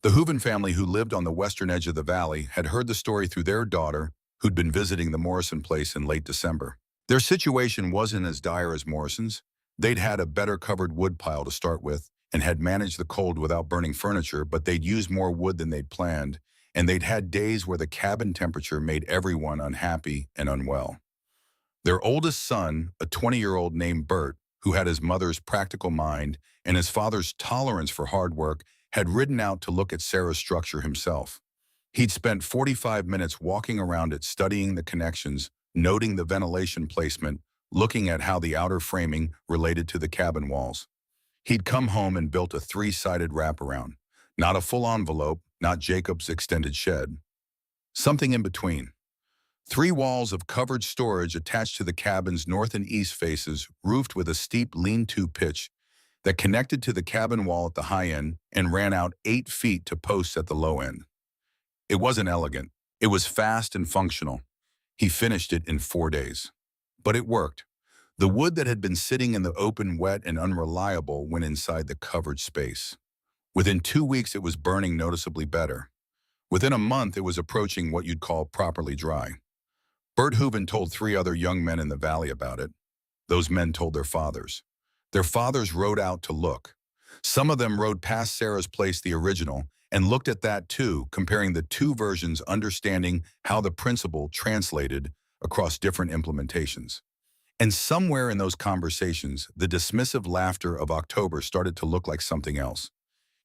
The Hooven family, who lived on the western edge of the valley, had heard the story through their daughter, who'd been visiting the Morrison place in late December. Their situation wasn't as dire as Morrison's. They'd had a better covered wood pile to start with and had managed the cold without burning furniture, but they'd used more wood than they'd planned, and they'd had days where the cabin temperature made everyone unhappy and unwell. Their oldest son, a 20-year-old named Bert, who had his mother's practical mind and his father's tolerance for hard work, had ridden out to look at Sarah's structure himself. He'd spent 45 minutes walking around it, studying the connections, noting the ventilation placement, looking at how the outer framing related to the cabin walls. He'd come home and built a 3-sided wraparound, not a full envelope, not Jacob's extended shed. Something in between. 3 walls of covered storage attached to the cabin's north and east faces, roofed with a steep lean-to pitch that connected to the cabin wall at the high end and ran out 8 feet to posts at the low end. It wasn't elegant. It was fast and functional. He finished it in 4 days. But it worked. The wood that had been sitting in the open, wet, and unreliable went inside the covered space. Within 2 weeks, it was burning noticeably better. Within a month, it was approaching what you'd call properly dry. Bert Hooven told 3 other young men in the valley about it. Those men told their fathers. Their fathers rode out to look. Some of them rode past Sarah's place, the original, and looked at that too, comparing the 2 versions, understanding how the principle translated across different implementations. And somewhere in those conversations, the dismissive laughter of October started to look like something else.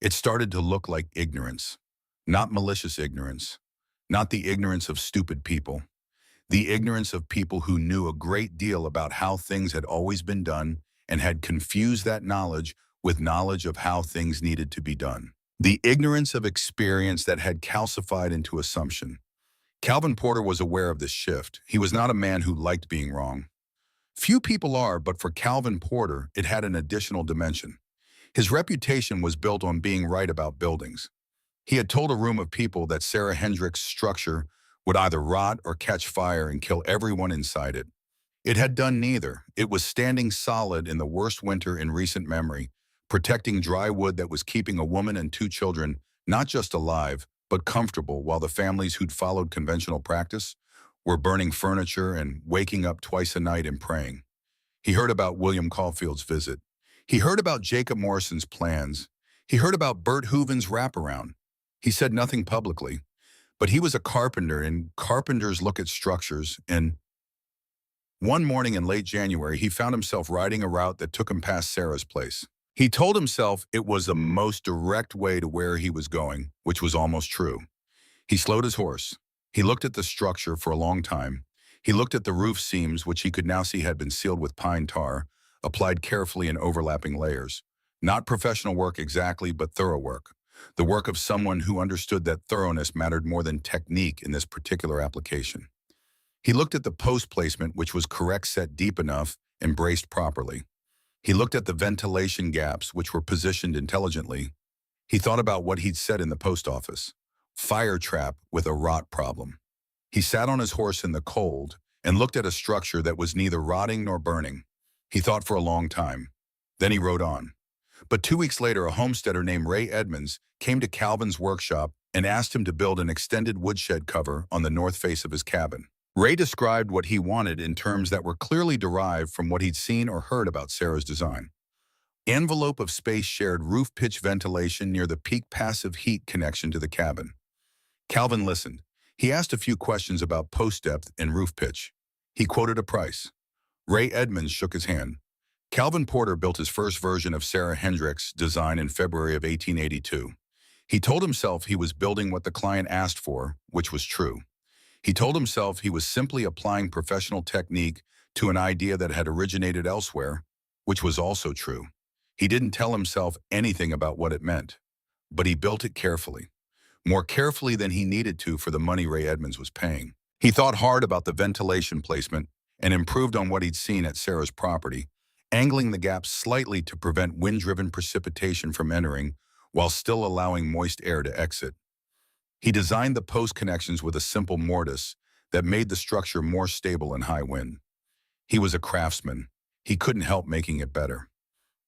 It started to look like ignorance. Not malicious ignorance. Not the ignorance of stupid people. The ignorance of people who knew a great deal about how things had always been done and had confused that knowledge with knowledge of how things needed to be done. The ignorance of experience that had calcified into assumption. Calvin Porter was aware of this shift. He was not a man who liked being wrong. Few people are, but for Calvin Porter, it had an additional dimension. His reputation was built on being right about buildings. He had told a room of people that Sarah Hendricks' structure would either rot or catch fire and kill everyone inside it. It had done neither. It was standing solid in the worst winter in recent memory, protecting dry wood that was keeping a woman and 2 children not just alive, but comfortable, while the families who'd followed conventional practice were burning furniture and waking up twice a night and praying. He heard about William Caulfield's visit. He heard about Jacob Morrison's plans. He heard about Bert Hooven's wraparound. He said nothing publicly, but he was a carpenter, and carpenters look at structures, and one morning in late January, he found himself riding a route that took him past Sarah's place. He told himself it was the most direct way to where he was going, which was almost true. He slowed his horse. He looked at the structure for a long time. He looked at the roof seams, which he could now see had been sealed with pine tar, applied carefully in overlapping layers. Not professional work exactly, but thorough work. The work of someone who understood that thoroughness mattered more than technique in this particular application. He looked at the post placement, which was correct, set deep enough, and braced properly. He looked at the ventilation gaps, which were positioned intelligently. He thought about what he'd said in the post office. Fire trap with a rot problem. He sat on his horse in the cold and looked at a structure that was neither rotting nor burning. He thought for a long time. Then he rode on. But 2 weeks later, a homesteader named Ray Edmonds came to Calvin's workshop and asked him to build an extended woodshed cover on the north face of his cabin. Ray described what he wanted in terms that were clearly derived from what he'd seen or heard about Sarah's design. Envelope of space shared roof pitch ventilation near the peak passive heat connection to the cabin. Calvin listened. He asked a few questions about post depth and roof pitch. He quoted a price. Ray Edmonds shook his hand. Calvin Porter built his first version of Sarah Hendrick's design in February of 1882. He told himself he was building what the client asked for, which was true. He told himself he was simply applying professional technique to an idea that had originated elsewhere, which was also true. He didn't tell himself anything about what it meant, but he built it carefully, more carefully than he needed to for the money Ray Edmonds was paying. He thought hard about the ventilation placement and improved on what he'd seen at Sarah's property, angling the gaps slightly to prevent wind-driven precipitation from entering while still allowing moist air to exit. He designed the post connections with a simple mortise that made the structure more stable in high wind. He was a craftsman. He couldn't help making it better.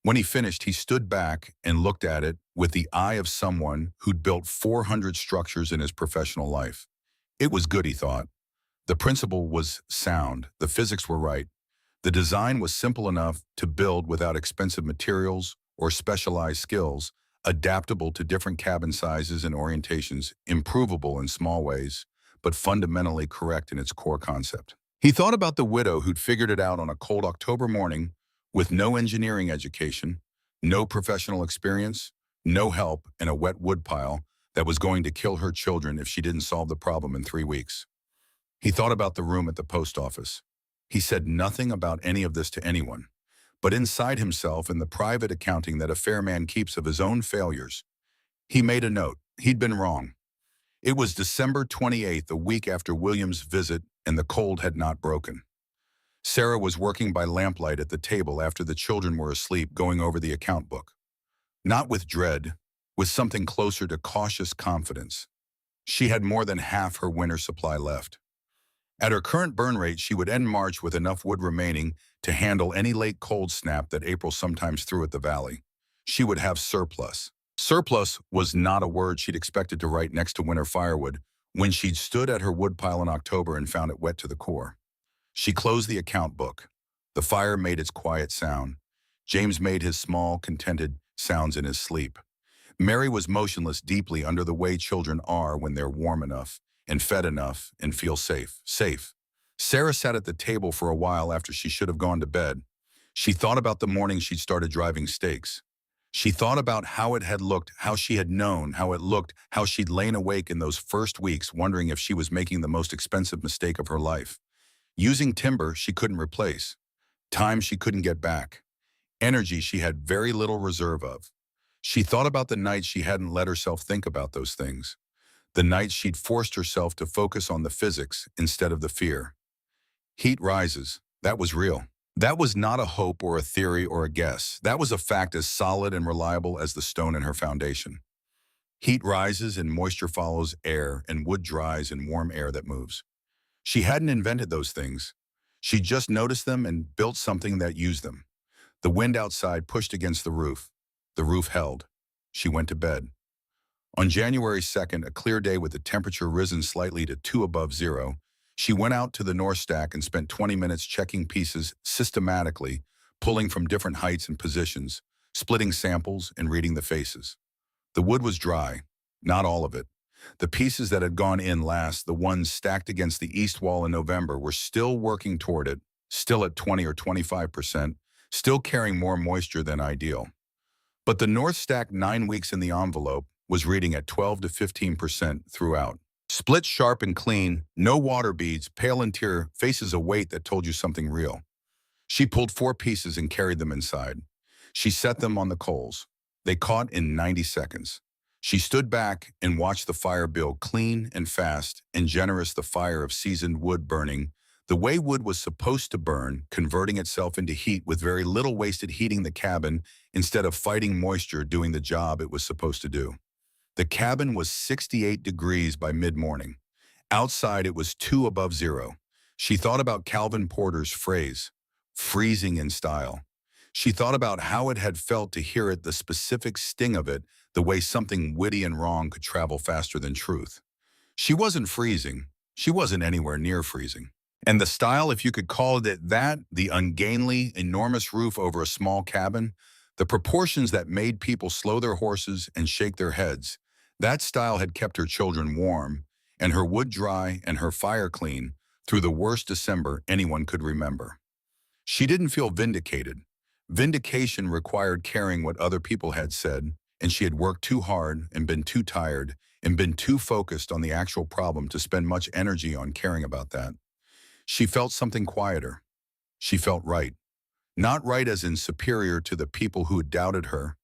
When he finished, he stood back and looked at it with the eye of someone who'd built 400 structures in his professional life. It was good, he thought. The principle was sound. The physics were right. The design was simple enough to build without expensive materials or specialized skills, adaptable to different cabin sizes and orientations, improvable in small ways, but fundamentally correct in its core concept. He thought about the widow who'd figured it out on a cold October morning with no engineering education, no professional experience, no help, and a wet woodpile that was going to kill her children if she didn't solve the problem in 3 weeks. He thought about the room at the post office. He said nothing about any of this to anyone, but inside himself, in the private accounting that a fair man keeps of his own failures, he made a note. He'd been wrong. It was December 28th, a week after William's visit, and the cold had not broken. Sarah was working by lamplight at the table after the children were asleep, going over the account book. Not with dread, with something closer to cautious confidence. She had more than half her winter supply left. At her current burn rate, she would end March with enough wood remaining to handle any late cold snap that April sometimes threw at the valley. She would have surplus. Surplus was not a word she'd expected to write next to winter firewood when she'd stood at her woodpile in October and found it wet to the core. She closed the account book. The fire made its quiet sound. James made his small, contented sounds in his sleep. Mary was motionless deeply under the way children are when they're warm enough and fed enough and feel safe. Safe. Sarah sat at the table for a while after she should have gone to bed. She thought about the morning she'd started driving stakes. She thought about how it had looked, how she had known, how it looked, how she'd lain awake in those first weeks wondering if she was making the most expensive mistake of her life. Using timber she couldn't replace, time she couldn't get back, energy she had very little reserve of. She thought about the nights she hadn't let herself think about those things, the nights she'd forced herself to focus on the physics instead of the fear. Heat rises. That was real. That was not a hope or a theory or a guess. That was a fact as solid and reliable as the stone in her foundation. Heat rises and moisture follows air, and wood dries in warm air that moves. She hadn't invented those things. She just noticed them and built something that used them. The wind outside pushed against the roof. The roof held. She went to bed. On January 2nd, a clear day with the temperature risen slightly to 2 above zero, she went out to the north stack and spent 20 minutes checking pieces systematically, pulling from different heights and positions, splitting samples and reading the faces. The wood was dry, not all of it. The pieces that had gone in last, the ones stacked against the east wall in November, were still working toward it, still at 20 or 25%, still carrying more moisture than ideal. But the north stack 9 weeks in the envelope was reading at 12 to 15% throughout. Split sharp and clean, no water beads, pale interior, faces a weight that told you something real. She pulled 4 pieces and carried them inside. She set them on the coals. They caught in 90 seconds. She stood back and watched the fire build, clean and fast and generous, the fire of seasoned wood burning, the way wood was supposed to burn, converting itself into heat with very little wasted heating the cabin instead of fighting moisture doing the job it was supposed to do. The cabin was 68 degrees by mid-morning. Outside, it was 2 above 0. She thought about Calvin Porter's phrase, freezing in style. She thought about how it had felt to hear it, the specific sting of it, the way something witty and wrong could travel faster than truth. She wasn't freezing. She wasn't anywhere near freezing. And the style, if you could call it that, the ungainly, enormous roof over a small cabin, the proportions that made people slow their horses and shake their heads, that style had kept her children warm, and her wood dry and her fire clean through the worst December anyone could remember. She didn't feel vindicated. Vindication required caring what other people had said, and she had worked too hard and been too tired and been too focused on the actual problem to spend much energy on caring about that. She felt something quieter. She felt right. Not right as in superior to the people who had doubted her.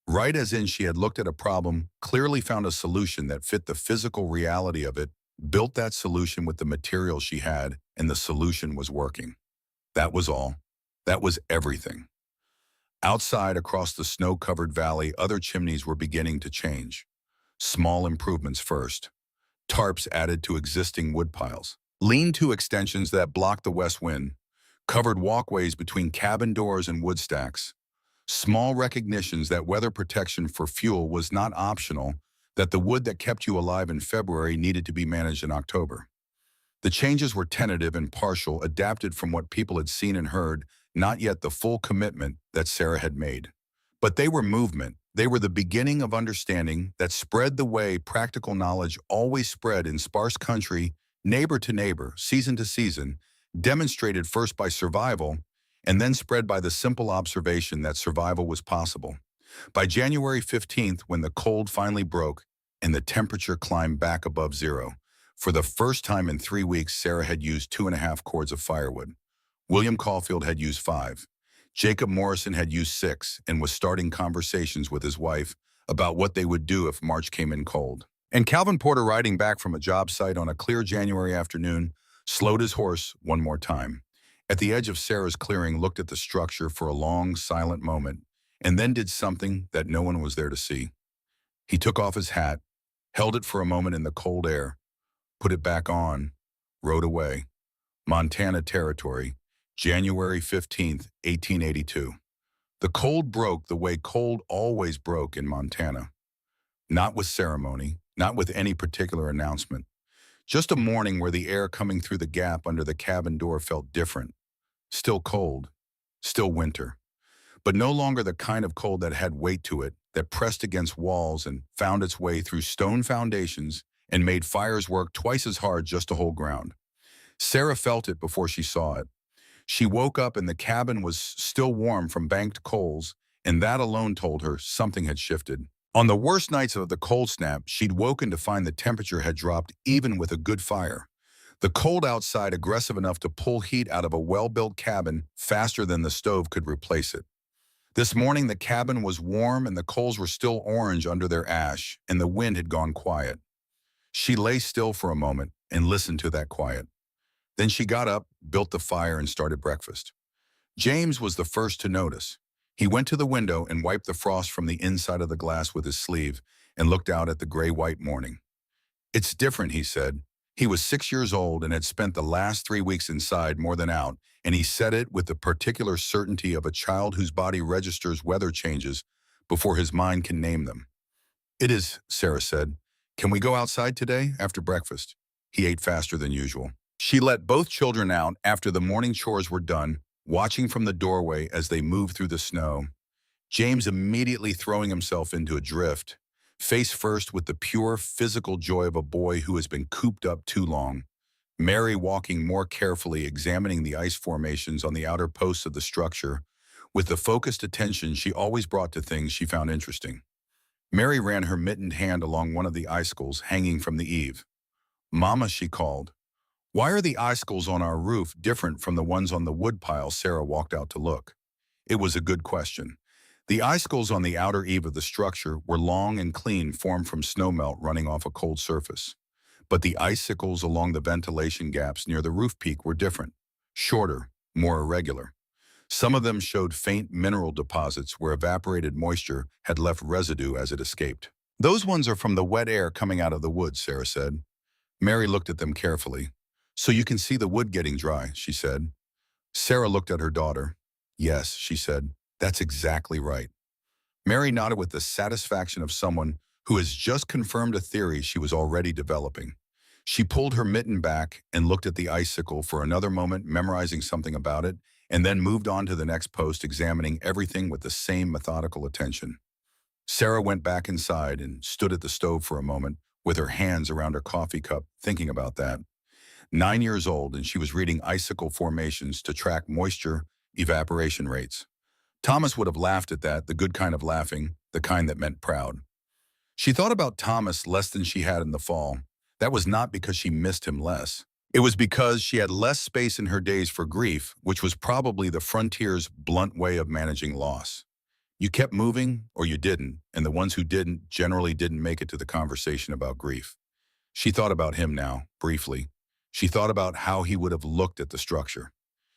Right as in she had looked at a problem, clearly found a solution that fit the physical reality of it, built that solution with the materials she had, and the solution was working. That was all. That was everything. Outside, across the snow-covered valley, other chimneys were beginning to change. Small improvements first. Tarps added to existing wood piles. Lean-to extensions that blocked the west wind. Covered walkways between cabin doors and wood stacks. Small recognitions that weather protection for fuel was not optional, that the wood that kept you alive in February needed to be managed in October. The changes were tentative and partial, adapted from what people had seen and heard, not yet the full commitment that Sarah had made. But they were movement. They were the beginning of understanding that spread the way practical knowledge always spread in sparse country, neighbor to neighbor, season to season, demonstrated first by survival, and then spread by the simple observation that survival was possible. By January 15th, when the cold finally broke and the temperature climbed back above 0, for the first time in 3 weeks, Sarah had used 2.5 cords of firewood. William Caulfield had used 5. Jacob Morrison had used 6 and was starting conversations with his wife about what they would do if March came in cold. And Calvin Porter, riding back from a job site on a clear January afternoon, slowed his horse one more time. At the edge of Sarah's clearing, looked at the structure for a long, silent moment, and then did something that no one was there to see. He took off his hat, held it for a moment in the cold air, put it back on, rode away. Montana Territory, January 15th, 1882. The cold broke the way cold always broke in Montana. Not with ceremony, not with any particular announcement. Just a morning where the air coming through the gap under the cabin door felt different. Still cold, still winter. But no longer the kind of cold that had weight to it, that pressed against walls and found its way through stone foundations and made fires work twice as hard just to hold ground. Sarah felt it before she saw it. She woke up and the cabin was still warm from banked coals, and that alone told her something had shifted. On the worst nights of the cold snap, she'd woken to find the temperature had dropped even with a good fire. The cold outside aggressive enough to pull heat out of a well-built cabin faster than the stove could replace it. This morning the cabin was warm and the coals were still orange under their ash, and the wind had gone quiet. She lay still for a moment and listened to that quiet. Then she got up, built the fire, and started breakfast. James was the first to notice. He went to the window and wiped the frost from the inside of the glass with his sleeve and looked out at the gray-white morning. "It's different," he said. He was 6 years old and had spent the last 3 weeks inside more than out, and he said it with the particular certainty of a child whose body registers weather changes before his mind can name them. "It is," Sarah said. "Can we go outside today after breakfast?" He ate faster than usual. She let both children out after the morning chores were done, watching from the doorway as they moved through the snow. James immediately throwing himself into a drift, face first with the pure physical joy of a boy who has been cooped up too long. Mary walking more carefully, examining the ice formations on the outer posts of the structure, with the focused attention she always brought to things she found interesting. Mary ran her mittened hand along one of the icicles hanging from the eave. "Mama," she called. "Why are the icicles on our roof different from the ones on the wood pile?" Sarah walked out to look. It was a good question. The icicles on the outer eave of the structure were long and clean, formed from snowmelt running off a cold surface. But the icicles along the ventilation gaps near the roof peak were different, shorter, more irregular. Some of them showed faint mineral deposits where evaporated moisture had left residue as it escaped. "Those ones are from the wet air coming out of the woods," Sarah said. Mary looked at them carefully. "So you can see the wood getting dry," she said. Sarah looked at her daughter. "Yes," she said, "that's exactly right." Mary nodded with the satisfaction of someone who has just confirmed a theory she was already developing. She pulled her mitten back and looked at the icicle for another moment, memorizing something about it, and then moved on to the next post, examining everything with the same methodical attention. Sarah went back inside and stood at the stove for a moment, with her hands around her coffee cup, thinking about that. 9 years old, and she was reading icicle formations to track moisture evaporation rates. Thomas would have laughed at that, the good kind of laughing, the kind that meant proud. She thought about Thomas less than she had in the fall. That was not because she missed him less. It was because she had less space in her days for grief, which was probably the frontier's blunt way of managing loss. You kept moving or you didn't, and the ones who didn't generally didn't make it to the conversation about grief. She thought about him now, briefly. She thought about how he would have looked at the structure.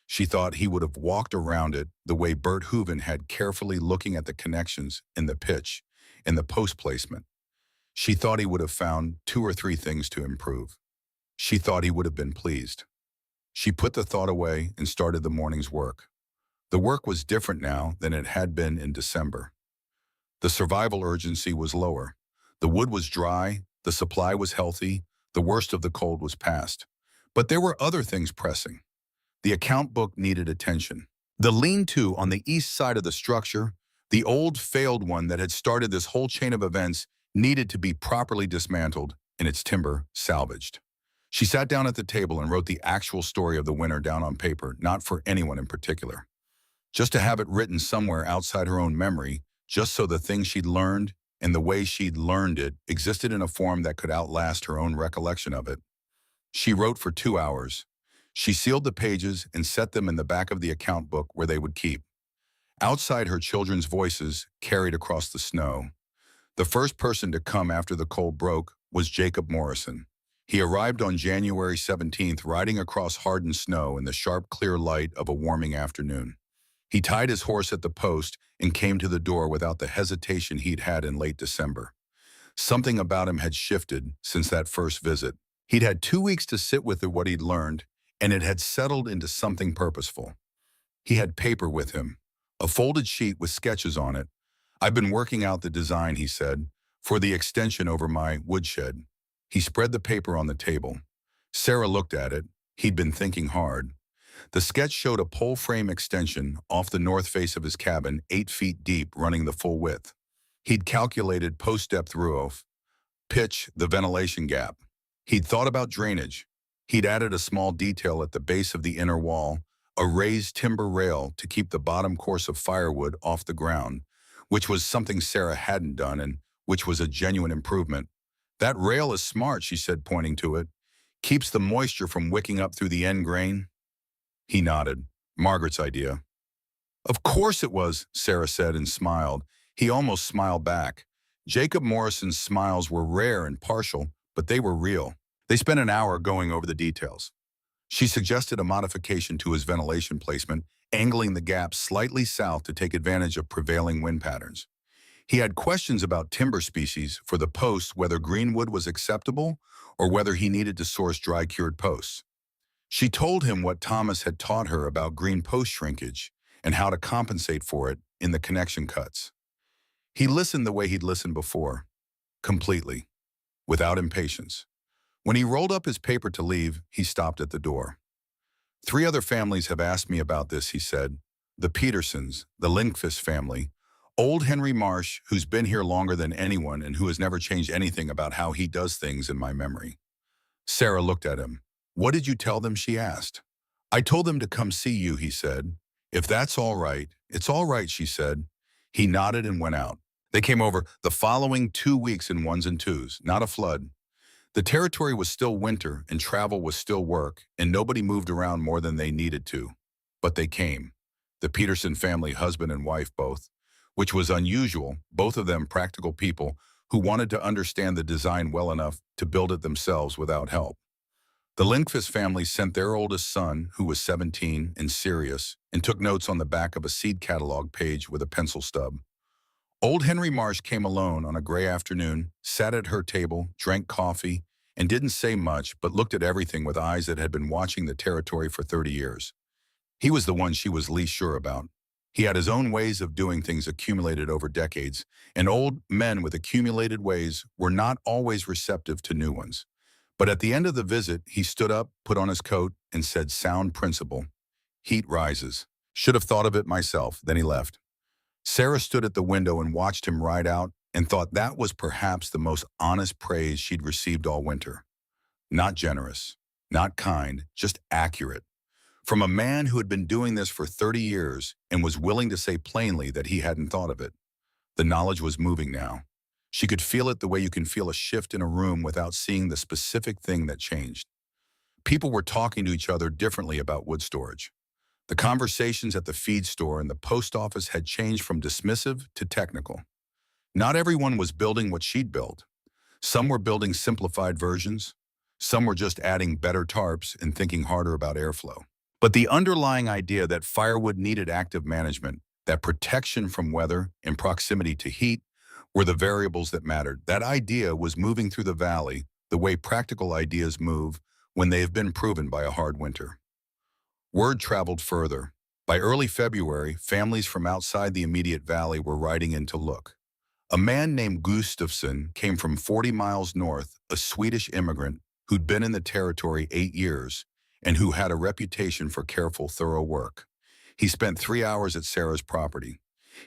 She thought he would have walked around it the way Bert Hooven had, carefully looking at the connections in the pitch, in the post placement. She thought he would have found 2 or 3 things to improve. She thought he would have been pleased. She put the thought away and started the morning's work. The work was different now than it had been in December. The survival urgency was lower. The wood was dry, the supply was healthy, the worst of the cold was past. But there were other things pressing. The account book needed attention. The lean-to on the east side of the structure, the old failed one that had started this whole chain of events, needed to be properly dismantled and its timber salvaged. She sat down at the table and wrote the actual story of the winter down on paper, not for anyone in particular. Just to have it written somewhere outside her own memory, just so the things she'd learned and the way she'd learned it existed in a form that could outlast her own recollection of it. She wrote for 2 hours. She sealed the pages and set them in the back of the account book where they would keep. Outside, her children's voices carried across the snow. The first person to come after the cold broke was Jacob Morrison. He arrived on January 17th, riding across hardened snow in the sharp, clear light of a warming afternoon. He tied his horse at the post and came to the door without the hesitation he'd had in late December. Something about him had shifted since that first visit. He'd had 2 weeks to sit with what he'd learned, and it had settled into something purposeful. He had paper with him, a folded sheet with sketches on it. "I've been working out the design," he said, "for the extension over my woodshed." He spread the paper on the table. Sarah looked at it. He'd been thinking hard. The sketch showed a pole frame extension off the north face of his cabin, 8 feet deep, running the full width. He'd calculated post depth roof, pitch, the ventilation gap. He'd thought about drainage. He'd added a small detail at the base of the inner wall, a raised timber rail to keep the bottom course of firewood off the ground, which was something Sarah hadn't done and which was a genuine improvement. "That rail is smart," she said, pointing to it. "Keeps the moisture from wicking up through the end grain." He nodded. "Margaret's idea." "Of course it was," Sarah said and smiled. He almost smiled back. Jacob Morrison's smiles were rare and partial, but they were real. They spent an hour going over the details. She suggested a modification to his ventilation placement, angling the gap slightly south to take advantage of prevailing wind patterns. He had questions about timber species for the posts, whether greenwood was acceptable or whether he needed to source dry-cured posts. She told him what Thomas had taught her about green post shrinkage and how to compensate for it in the connection cuts. He listened the way he'd listened before, completely, without impatience. When he rolled up his paper to leave, he stopped at the door. "3 other families have asked me about this," he said. "The Petersons, the Lindqvist family, old Henry Marsh, who's been here longer than anyone and who has never changed anything about how he does things in my memory." Sarah looked at him. "What did you tell them?" she asked. "I told them to come see you," he said. "If that's all right." "It's all right," she said. He nodded and went out. They came over the following 2 weeks in ones and twos, not a flood. The territory was still winter and travel was still work, and nobody moved around more than they needed to. But they came. The Peterson family, husband and wife both, which was unusual, both of them practical people who wanted to understand the design well enough to build it themselves without help. The Lindqvist family sent their oldest son, who was 17 and serious, and took notes on the back of a seed catalog page with a pencil stub. Old Henry Marsh came alone on a gray afternoon, sat at her table, drank coffee, and didn't say much but looked at everything with eyes that had been watching the territory for 30 years. He was the one she was least sure about. He had his own ways of doing things accumulated over decades, and old men with accumulated ways were not always receptive to new ones. But at the end of the visit, he stood up, put on his coat, and said, "Sound principle. Heat rises. Should have thought of it myself." Then he left. Sarah stood at the window and watched him ride out and thought that was perhaps the most honest praise she'd received all winter. Not generous, not kind, just accurate. From a man who had been doing this for 30 years and was willing to say plainly that he hadn't thought of it. The knowledge was moving now. She could feel it the way you can feel a shift in a room without seeing the specific thing that changed. People were talking to each other differently about wood storage. The conversations at the feed store and the post office had changed from dismissive to technical. Not everyone was building what she'd built. Some were building simplified versions. Some were just adding better tarps and thinking harder about airflow. But the underlying idea that firewood needed active management, that protection from weather and proximity to heat, were the variables that mattered. That idea was moving through the valley the way practical ideas move when they have been proven by a hard winter. Word traveled further. By early February, families from outside the immediate valley were riding in to look. A man named Gustafsson came from 40 miles north, a Swedish immigrant who'd been in the territory 8 years and who had a reputation for careful, thorough work. He spent 3 hours at Sarah's property.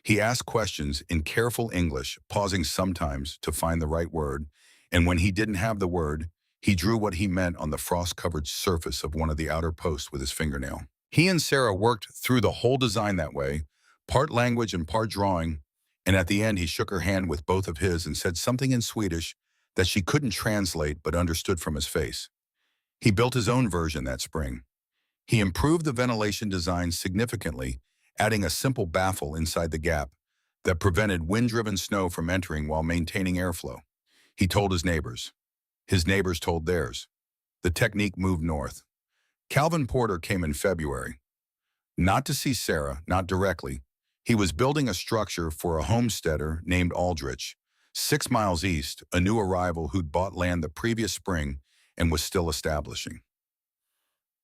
He asked questions in careful English, pausing sometimes to find the right word, and when he didn't have the word, he drew what he meant on the frost-covered surface of one of the outer posts with his fingernail. He and Sarah worked through the whole design that way, part language and part drawing, and at the end he shook her hand with both of his and said something in Swedish that she couldn't translate but understood from his face. He built his own version that spring. He improved the ventilation design significantly, adding a simple baffle inside the gap that prevented wind-driven snow from entering while maintaining airflow. He told his neighbors. His neighbors told theirs. The technique moved north. Calvin Porter came in February. Not to see Sarah, not directly. He was building a structure for a homesteader named Aldrich, 6 miles east, a new arrival who'd bought land the previous spring and was still establishing.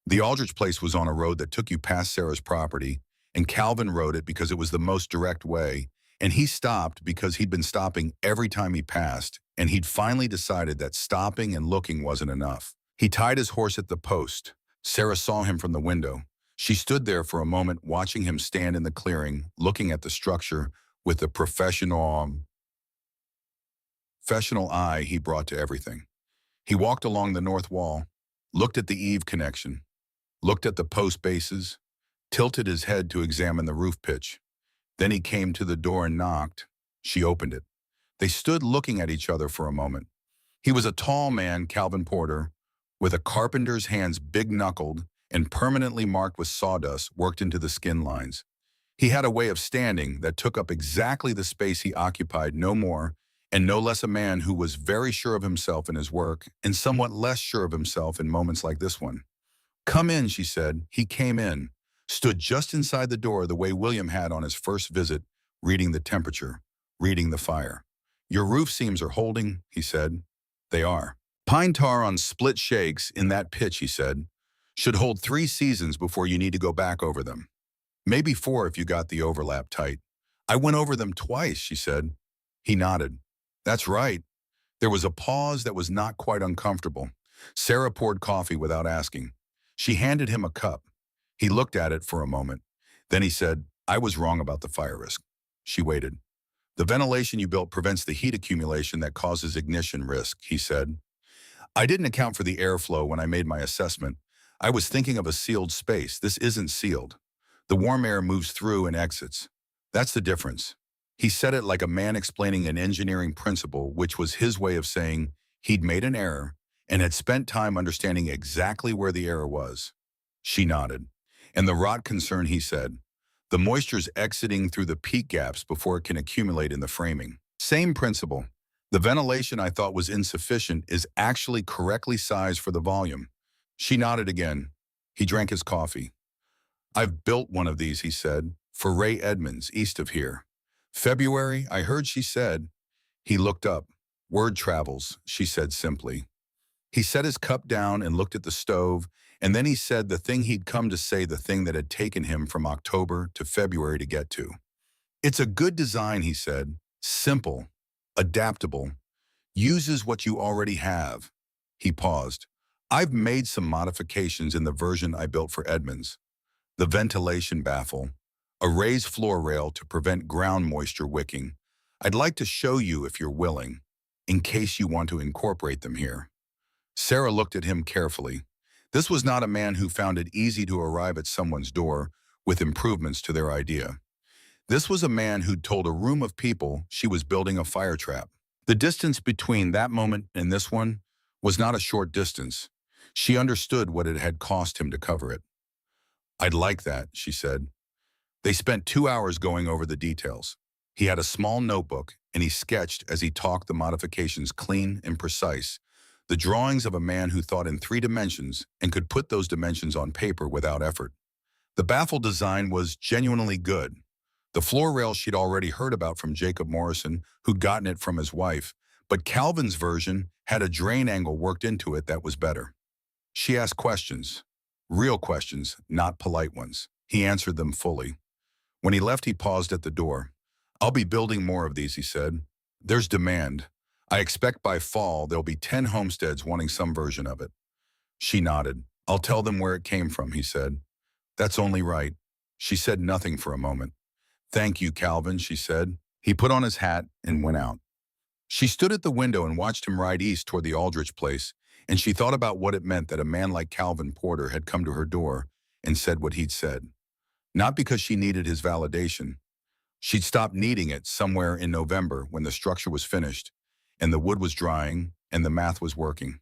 The Aldrich place was on a road that took you past Sarah's property, and Calvin rode it because it was the most direct way, and he stopped because he'd been stopping every time he passed, and he'd finally decided that stopping and looking wasn't enough. He tied his horse at the post. Sarah saw him from the window. She stood there for a moment watching him stand in the clearing, looking at the structure with the professional eye he brought to everything. He walked along the north wall, looked at the eave connection, looked at the post bases, tilted his head to examine the roof pitch. Then he came to the door and knocked. She opened it. They stood looking at each other for a moment. He was a tall man, Calvin Porter, with a carpenter's hands big-knuckled and permanently marked with sawdust worked into the skin lines. He had a way of standing that took up exactly the space he occupied, no more, and no less a man who was very sure of himself in his work and somewhat less sure of himself in moments like this one. "Come in," she said. He came in, stood just inside the door the way William had on his first visit, reading the temperature, reading the fire. "Your roof seams are holding," he said. "They are. Pine tar on split shakes in that pitch," he said, "should hold 3 seasons before you need to go back over them. Maybe 4 if you got the overlap tight." "I went over them twice," she said. He nodded. "That's right." There was a pause that was not quite uncomfortable. Sarah poured coffee without asking. She handed him a cup. He looked at it for a moment. Then he said, "I was wrong about the fire risk." She waited. "The ventilation you built prevents the heat accumulation that causes ignition risk," he said. "I didn't account for the airflow when I made my assessment. I was thinking of a sealed space. This isn't sealed. The warm air moves through and exits. That's the difference." He said it like a man explaining an engineering principle, which was his way of saying he'd made an error and had spent time understanding exactly where the error was. She nodded. "And the rot concern," he said. "The moisture's exiting through the peak gaps before it can accumulate in the framing. Same principle. The ventilation I thought was insufficient is actually correctly sized for the volume." She nodded again. He drank his coffee. "I've built one of these," he said, "for Ray Edmonds, east of here. February, I heard," she said. He looked up. "Word travels," she said simply. He set his cup down and looked at the stove, and then he said the thing he'd come to say, the thing that had taken him from October to February to get to. It's a good design, he said. Simple, adaptable, uses what you already have. He paused. I've made some modifications in the version I built for Edmonds. The ventilation baffle, a raised floor rail to prevent ground moisture wicking. I'd like to show you if you're willing, in case you want to incorporate them here. Sarah looked at him carefully. This was not a man who found it easy to arrive at someone's door with improvements to their idea. This was a man who'd told a room of people she was building a fire trap. The distance between that moment and this one was not a short distance. She understood what it had cost him to cover it. I'd like that, she said. They spent 2 hours going over the details. He had a small notebook, and he sketched as he talked the modifications clean and precise, the drawings of a man who thought in 3 dimensions and could put those dimensions on paper without effort. The baffle design was genuinely good. The floor rail she'd already heard about from Jacob Morrison, who'd gotten it from his wife, but Calvin's version had a drain angle worked into it that was better. She asked questions, real questions, not polite ones. He answered them fully. When he left, he paused at the door. I'll be building more of these, he said. There's demand. I expect by fall there'll be 10 homesteads wanting some version of it. She nodded. I'll tell them where it came from, he said. That's only right. She said nothing for a moment. Thank you, Calvin, she said. He put on his hat and went out. She stood at the window and watched him ride east toward the Aldrich place, and she thought about what it meant that a man like Calvin Porter had come to her door and said what he'd said. Not because she needed his validation. She'd stopped needing it somewhere in November when the structure was finished, and the wood was drying, and the math was working.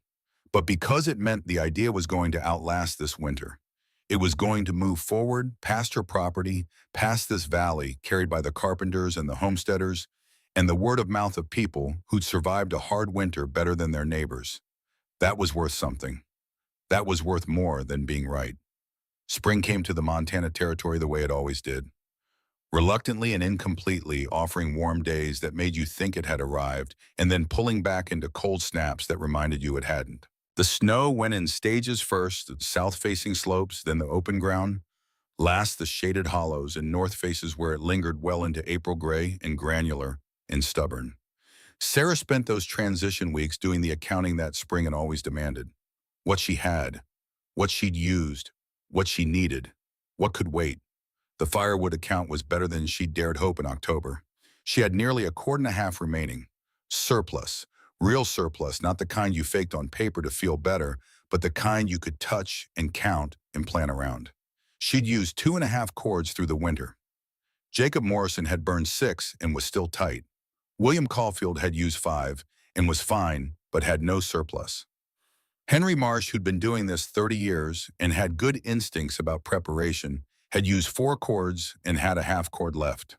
But because it meant the idea was going to outlast this winter. It was going to move forward past her property, past this valley carried by the carpenters and the homesteaders, and the word of mouth of people who'd survived a hard winter better than their neighbors. That was worth something. That was worth more than being right. Spring came to the Montana Territory the way it always did. Reluctantly and incompletely offering warm days that made you think it had arrived, and then pulling back into cold snaps that reminded you it hadn't. The snow went in stages, first the south-facing slopes, then the open ground, last the shaded hollows and north faces where it lingered well into April gray and granular and stubborn. Sarah spent those transition weeks doing the accounting that spring had always demanded. What she had, what she'd used, what she needed, what could wait. The Firewood account was better than she'd dared hope in October. She had nearly $1.25 quarts remaining. Surplus. Real surplus, not the kind you faked on paper to feel better, but the kind you could touch and count and plan around. She'd used 2.5 cords through the winter. Jacob Morrison had burned 6 and was still tight. William Caulfield had used 5 and was fine, but had no surplus. Henry Marsh, who'd been doing this 30 years and had good instincts about preparation, had used 4 cords and had a half cord left.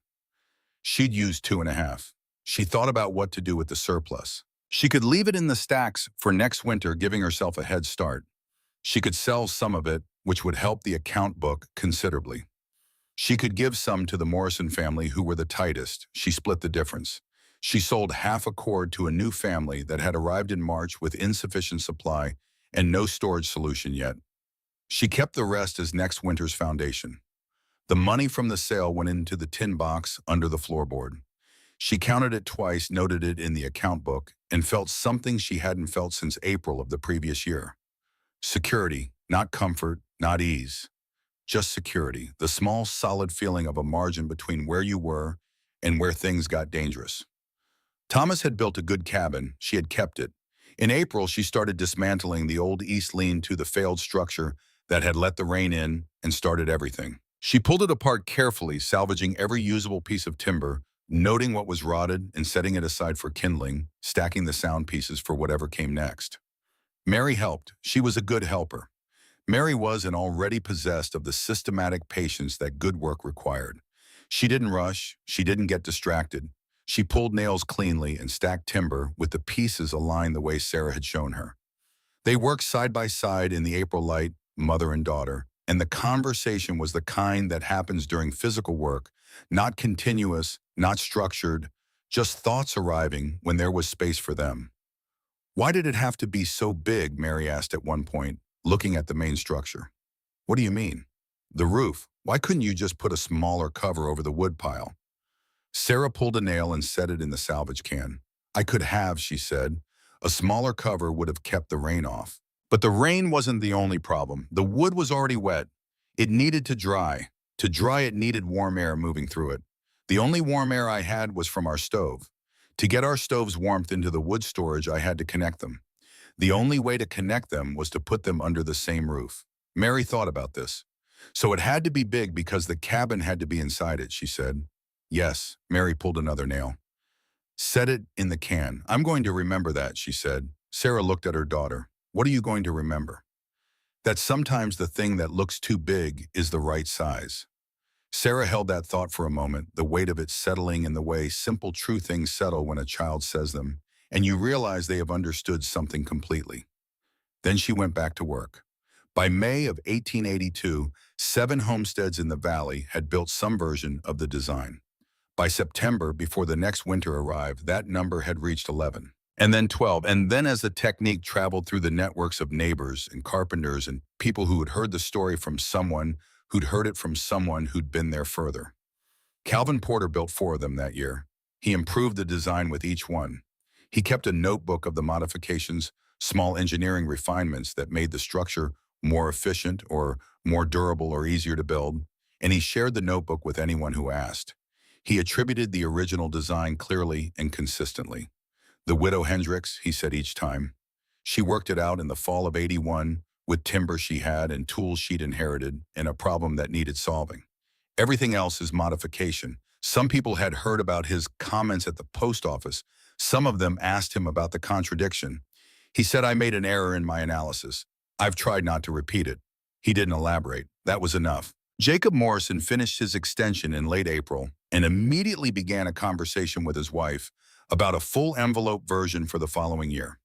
She'd used 2.5. She thought about what to do with the surplus. She could leave it in the stacks for next winter, giving herself a head start. She could sell some of it, which would help the account book considerably. She could give some to the Morrison family, who were the tightest. She split the difference. She sold half a cord to a new family that had arrived in March with insufficient supply and no storage solution yet. She kept the rest as next winter's foundation. The money from the sale went into the tin box under the floorboard. She counted it twice, noted it in the account book, and felt something she hadn't felt since April of the previous year. Security, not comfort, not ease. Just security, the small, solid feeling of a margin between where you were and where things got dangerous. Thomas had built a good cabin. She had kept it. In April, she started dismantling the old east lean to the failed structure that had let the rain in and started everything. She pulled it apart carefully, salvaging every usable piece of timber, noting what was rotted and setting it aside for kindling, stacking the sound pieces for whatever came next. Mary helped. She was a good helper. Mary was and already possessed of the systematic patience that good work required. She didn't rush. She didn't get distracted. She pulled nails cleanly and stacked timber with the pieces aligned the way Sarah had shown her. They worked side by side in the April light, mother and daughter, and the conversation was the kind that happens during physical work, not continuous, not structured, just thoughts arriving when there was space for them. Why did it have to be so big? Mary asked at one point, looking at the main structure. What do you mean? The roof. Why couldn't you just put a smaller cover over the wood pile? Sarah pulled a nail and set it in the salvage can. I could have, she said. A smaller cover would have kept the rain off. But the rain wasn't the only problem. The wood was already wet. It needed to dry. To dry, it needed warm air moving through it. The only warm air I had was from our stove. To get our stove's warmth into the wood storage, I had to connect them. The only way to connect them was to put them under the same roof. Mary thought about this. So it had to be big because the cabin had to be inside it, she said. Yes, Mary pulled another nail. Set it in the can. I'm going to remember that, she said. Sarah looked at her daughter. What are you going to remember? That sometimes the thing that looks too big is the right size. Sarah held that thought for a moment, the weight of it settling in the way simple true things settle when a child says them, and you realize they have understood something completely. Then she went back to work. By May of 1882, 7 homesteads in the valley had built some version of the design. By September, before the next winter arrived, that number had reached 11. And then 12. And then as the technique traveled through the networks of neighbors and carpenters and people who had heard the story from someone who'd heard it from someone who'd been there further. Calvin Porter built 4 of them that year. He improved the design with each one. He kept a notebook of the modifications, small engineering refinements that made the structure more efficient or more durable or easier to build, and he shared the notebook with anyone who asked. He attributed the original design clearly and consistently. The widow Hendricks, he said each time. She worked it out in the fall of '81 with timber she had and tools she'd inherited and a problem that needed solving. Everything else is modification. Some people had heard about his comments at the post office. Some of them asked him about the contradiction. He said, I made an error in my analysis. I've tried not to repeat it. He didn't elaborate. That was enough. Jacob Morrison finished his extension in late April and immediately began a conversation with his wife about a full envelope version for the following year.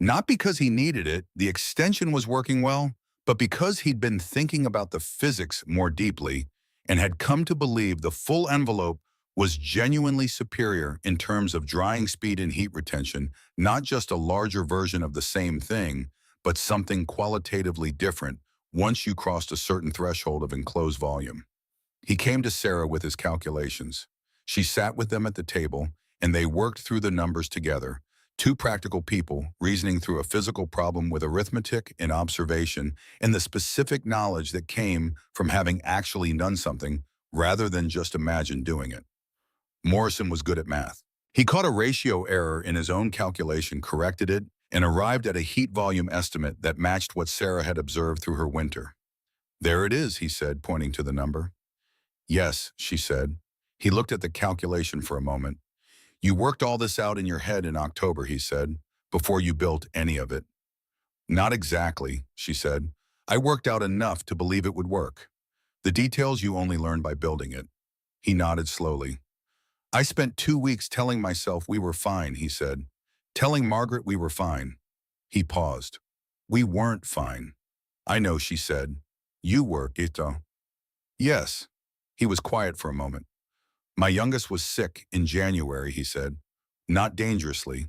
Not because he needed it, the extension was working well, but because he'd been thinking about the physics more deeply and had come to believe the full envelope was genuinely superior in terms of drying speed and heat retention, not just a larger version of the same thing, but something qualitatively different once you crossed a certain threshold of enclosed volume. He came to Sarah with his calculations. She sat with them at the table, and they worked through the numbers together, 2 practical people reasoning through a physical problem with arithmetic and observation and the specific knowledge that came from having actually done something rather than just imagined doing it. Morrison was good at math. He caught a ratio error in his own calculation, corrected it, and arrived at a heat volume estimate that matched what Sarah had observed through her winter. There it is, he said, pointing to the number. Yes, she said. He looked at the calculation for a moment. You worked all this out in your head in October, he said, before you built any of it. Not exactly, she said. I worked out enough to believe it would work. The details you only learn by building it. He nodded slowly. I spent 2 weeks telling myself we were fine, he said. Telling Margaret we were fine. He paused. We weren't fine. I know, she said. You were, Gito. Yes. He was quiet for a moment. My youngest was sick in January, he said. Not dangerously,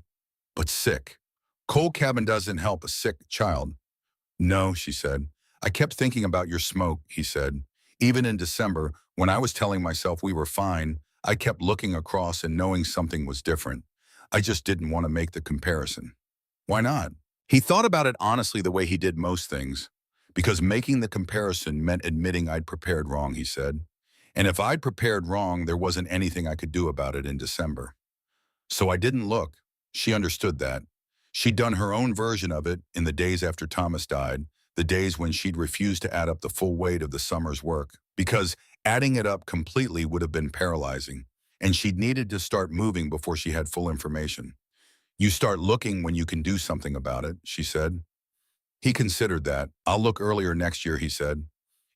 but sick. Cold cabin doesn't help a sick child. No, she said. I kept thinking about your smoke, he said. Even in December, when I was telling myself we were fine, I kept looking across and knowing something was different. I just didn't want to make the comparison. Why not? He thought about it honestly the way he did most things. Because making the comparison meant admitting I'd prepared wrong, he said. And if I'd prepared wrong, there wasn't anything I could do about it in December. So I didn't look. She understood that. She'd done her own version of it in the days after Thomas died, the days when she'd refused to add up the full weight of the summer's work, because adding it up completely would have been paralyzing, and she'd needed to start moving before she had full information. You start looking when you can do something about it, she said. He considered that. I'll look earlier next year, he said.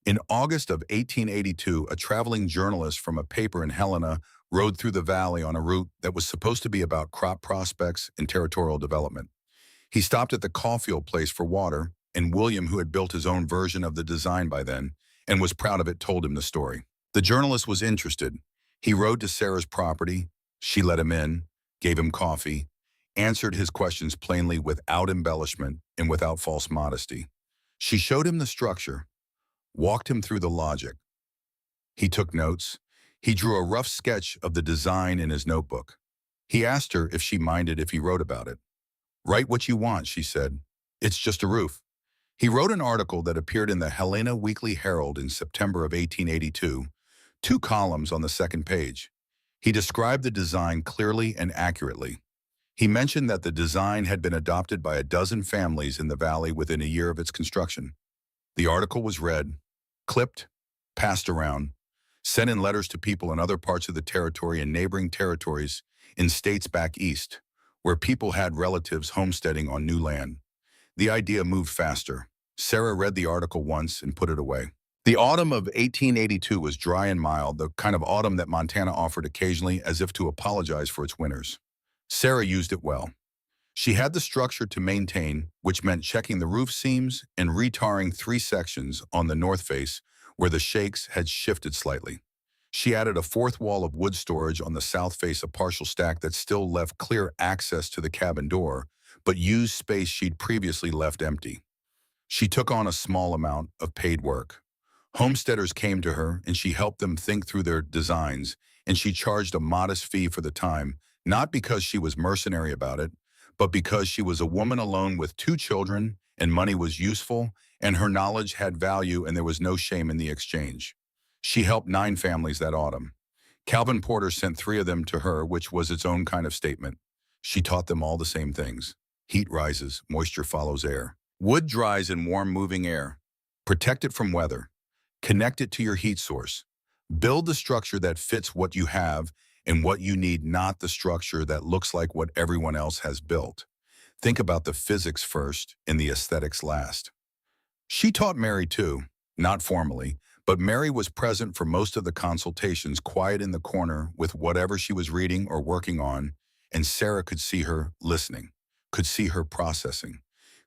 In August of 1882, a traveling journalist from a paper in Helena rode through the valley on a route that was supposed to be about crop prospects and territorial development. He stopped at the Caulfield place for water, and William, who had built his own version of the design by then and was proud of it, told him the story. The journalist was interested. He rode to Sarah's property. She let him in, gave him coffee. answered his questions plainly without embellishment and without false modesty. She showed him the structure, walked him through the logic. He took notes. He drew a rough sketch of the design in his notebook. He asked her if she minded if he wrote about it. "Write what you want," she said. "It's just a roof." He wrote an article that appeared in the Helena Weekly Herald in September of 1882, 2 columns on the second page. He described the design clearly and accurately. He mentioned that the design had been adopted by a dozen families in the valley within a year of its construction. The article was read, clipped, passed around, sent in letters to people in other parts of the territory and neighboring territories in states back east, where people had relatives homesteading on new land. The idea moved faster. Sarah read the article once and put it away. The autumn of 1882 was dry and mild, the kind of autumn that Montana offered occasionally as if to apologize for its winters. Sarah used it well. She had the structure to maintain, which meant checking the roof seams and retarring 3 sections on the north face where the shakes had shifted slightly. She added a 4th wall of wood storage on the south face, a partial stack that still left clear access to the cabin door, but used space she'd previously left empty. She took on a small amount of paid work. Homesteaders came to her and she helped them think through their designs, and she charged a modest fee for the time, not because she was mercenary about it, but because she was a woman alone with 2 children and money was useful and her knowledge had value and there was no shame in the exchange. She helped 9 families that autumn. Calvin Porter sent 3 of them to her, which was its own kind of statement. She taught them all the same things. Heat rises, moisture follows air. Wood dries in warm moving air. Protect it from weather. Connect it to your heat source. Build the structure that fits what you have and what you need, not the structure that looks like what everyone else has built. Think about the physics first and the aesthetics last. She taught Mary too, not formally, but Mary was present for most of the consultations, quiet in the corner with whatever she was reading or working on, and Sarah could see her listening, could see her processing,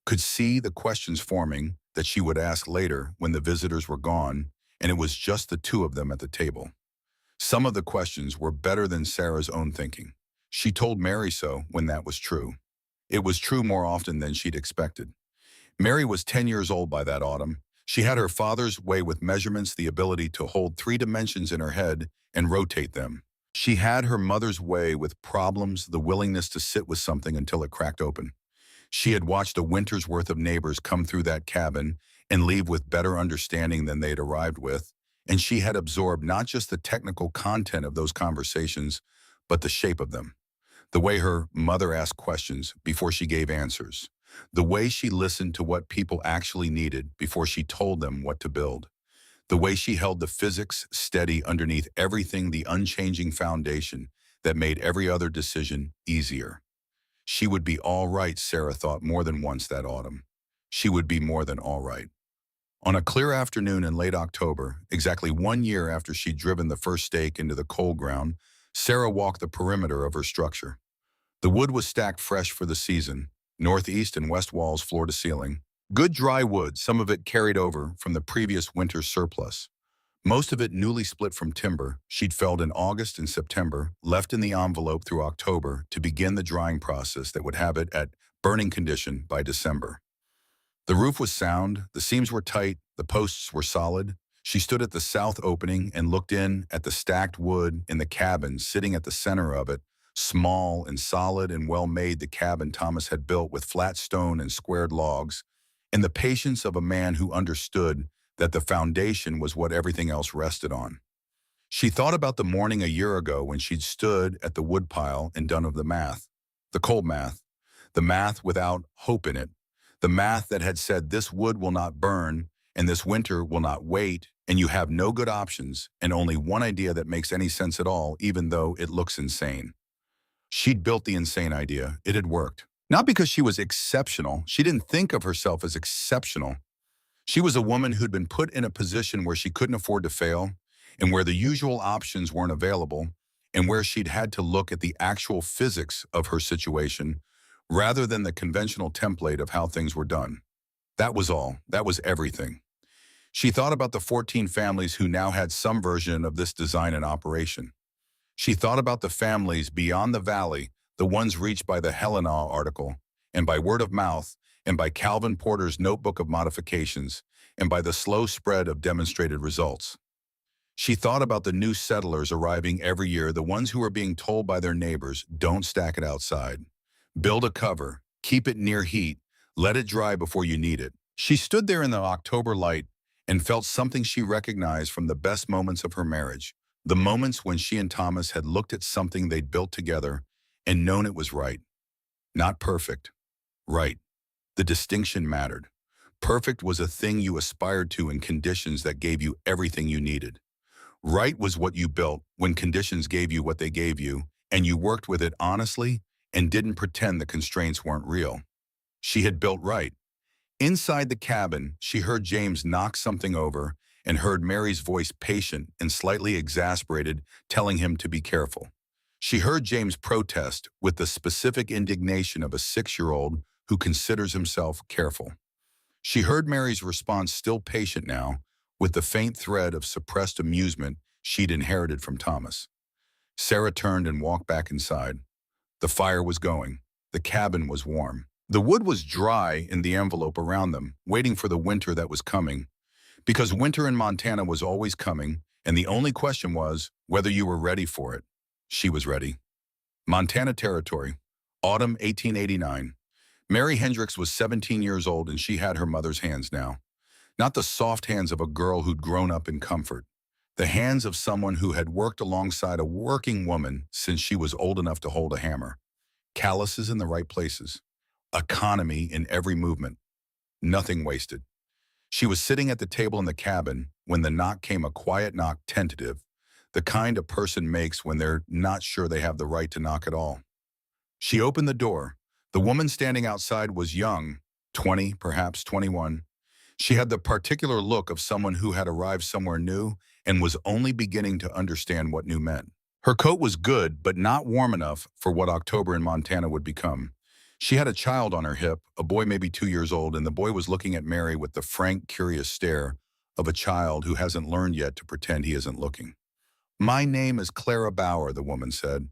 could see the questions forming that she would ask later when the visitors were gone, and it was just the 2 of them at the table. Some of the questions were better than Sarah's own thinking. She told Mary so when that was true. It was true more often than she'd expected. Mary was 10 years old by that autumn. She had her father's way with measurements, the ability to hold 3 dimensions in her head and rotate them. She had her mother's way with problems, the willingness to sit with something until it cracked open. She had watched a winter's worth of neighbors come through that cabin and leave with better understanding than they'd arrived with, and she had absorbed not just the technical content of those conversations, but the shape of them. The way her mother asked questions before she gave answers. The way she listened to what people actually needed before she told them what to build. The way she held the physics steady underneath everything, the unchanging foundation that made every other decision easier. She would be all right, Sarah thought more than once that autumn. She would be more than all right. On a clear afternoon in late October, exactly 1 year after she'd driven the first stake into the coal ground, Sarah walked the perimeter of her structure. The wood was stacked fresh for the season, northeast and west walls floor to ceiling. Good dry wood, some of it carried over from the previous winter's surplus. Most of it newly split from timber she'd felled in August and September, left in the envelope through October to begin the drying process that would have it at burning condition by December. The roof was sound, the seams were tight, the posts were solid. She stood at the south opening and looked in at the stacked wood in the cabin sitting at the center of it, small and solid and well-made, the cabin Thomas had built with flat stone and squared logs, and the patience of a man who understood that the foundation was what everything else rested on. She thought about the morning a year ago when she'd stood at the woodpile and done of the math, the cold math, the math without hope in it, the math that had said this wood will not burn and this winter will not wait, and you have no good options and only one idea that makes any sense at all, even though it looks insane. She'd built the insane idea. It had worked. Not because she was exceptional. She didn't think of herself as exceptional. She was a woman who'd been put in a position where she couldn't afford to fail, and where the usual options weren't available, and where she'd had to look at the actual physics of her situation rather than the conventional template of how things were done. That was all. That was everything. She thought about the 14 families who now had some version of this design in operation. She thought about the families beyond the valley, the ones reached by the Helena article, and by word of mouth, and by Calvin Porter's notebook of modifications, and by the slow spread of demonstrated results. She thought about the new settlers arriving every year, the ones who were being told by their neighbors, don't stack it outside. Build a cover, keep it near heat, let it dry before you need it. She stood there in the October light and felt something she recognized from the best moments of her marriage, the moments when she and Thomas had looked at something they'd built together and known it was right. Not perfect. Right. The distinction mattered. Perfect was a thing you aspired to in conditions that gave you everything you needed. Right was what you built when conditions gave you what they gave you, and you worked with it honestly and didn't pretend the constraints weren't real. She had built right. Inside the cabin, she heard James knock something over and heard Mary's voice, patient and slightly exasperated, telling him to be careful. She heard James protest with the specific indignation of a 6-year-old who considers himself careful. She heard Mary's response, still patient now, with the faint thread of suppressed amusement she'd inherited from Thomas. Sarah turned and walked back inside. The fire was going. The cabin was warm. The wood was dry in the envelope around them, waiting for the winter that was coming. Because winter in Montana was always coming, and the only question was whether you were ready for it. She was ready. Montana Territory, autumn 1889. Mary Hendricks was 17 years old, and she had her mother's hands now. Not the soft hands of a girl who'd grown up in comfort. The hands of someone who had worked alongside a working woman since she was old enough to hold a hammer. Calluses in the right places. Economy in every movement. Nothing wasted. She was sitting at the table in the cabin when the knock came, a quiet knock, tentative, the kind a person makes when they're not sure they have the right to knock at all. She opened the door. The woman standing outside was young, 20, perhaps 21. She had the particular look of someone who had arrived somewhere new and was only beginning to understand what new meant. Her coat was good, but not warm enough for what October in Montana would become. She had a child on her hip, a boy maybe 2 years old, and the boy was looking at Mary with the frank, curious stare of a child who hasn't learned yet to pretend he isn't looking. "My name is Clara Bauer," the woman said.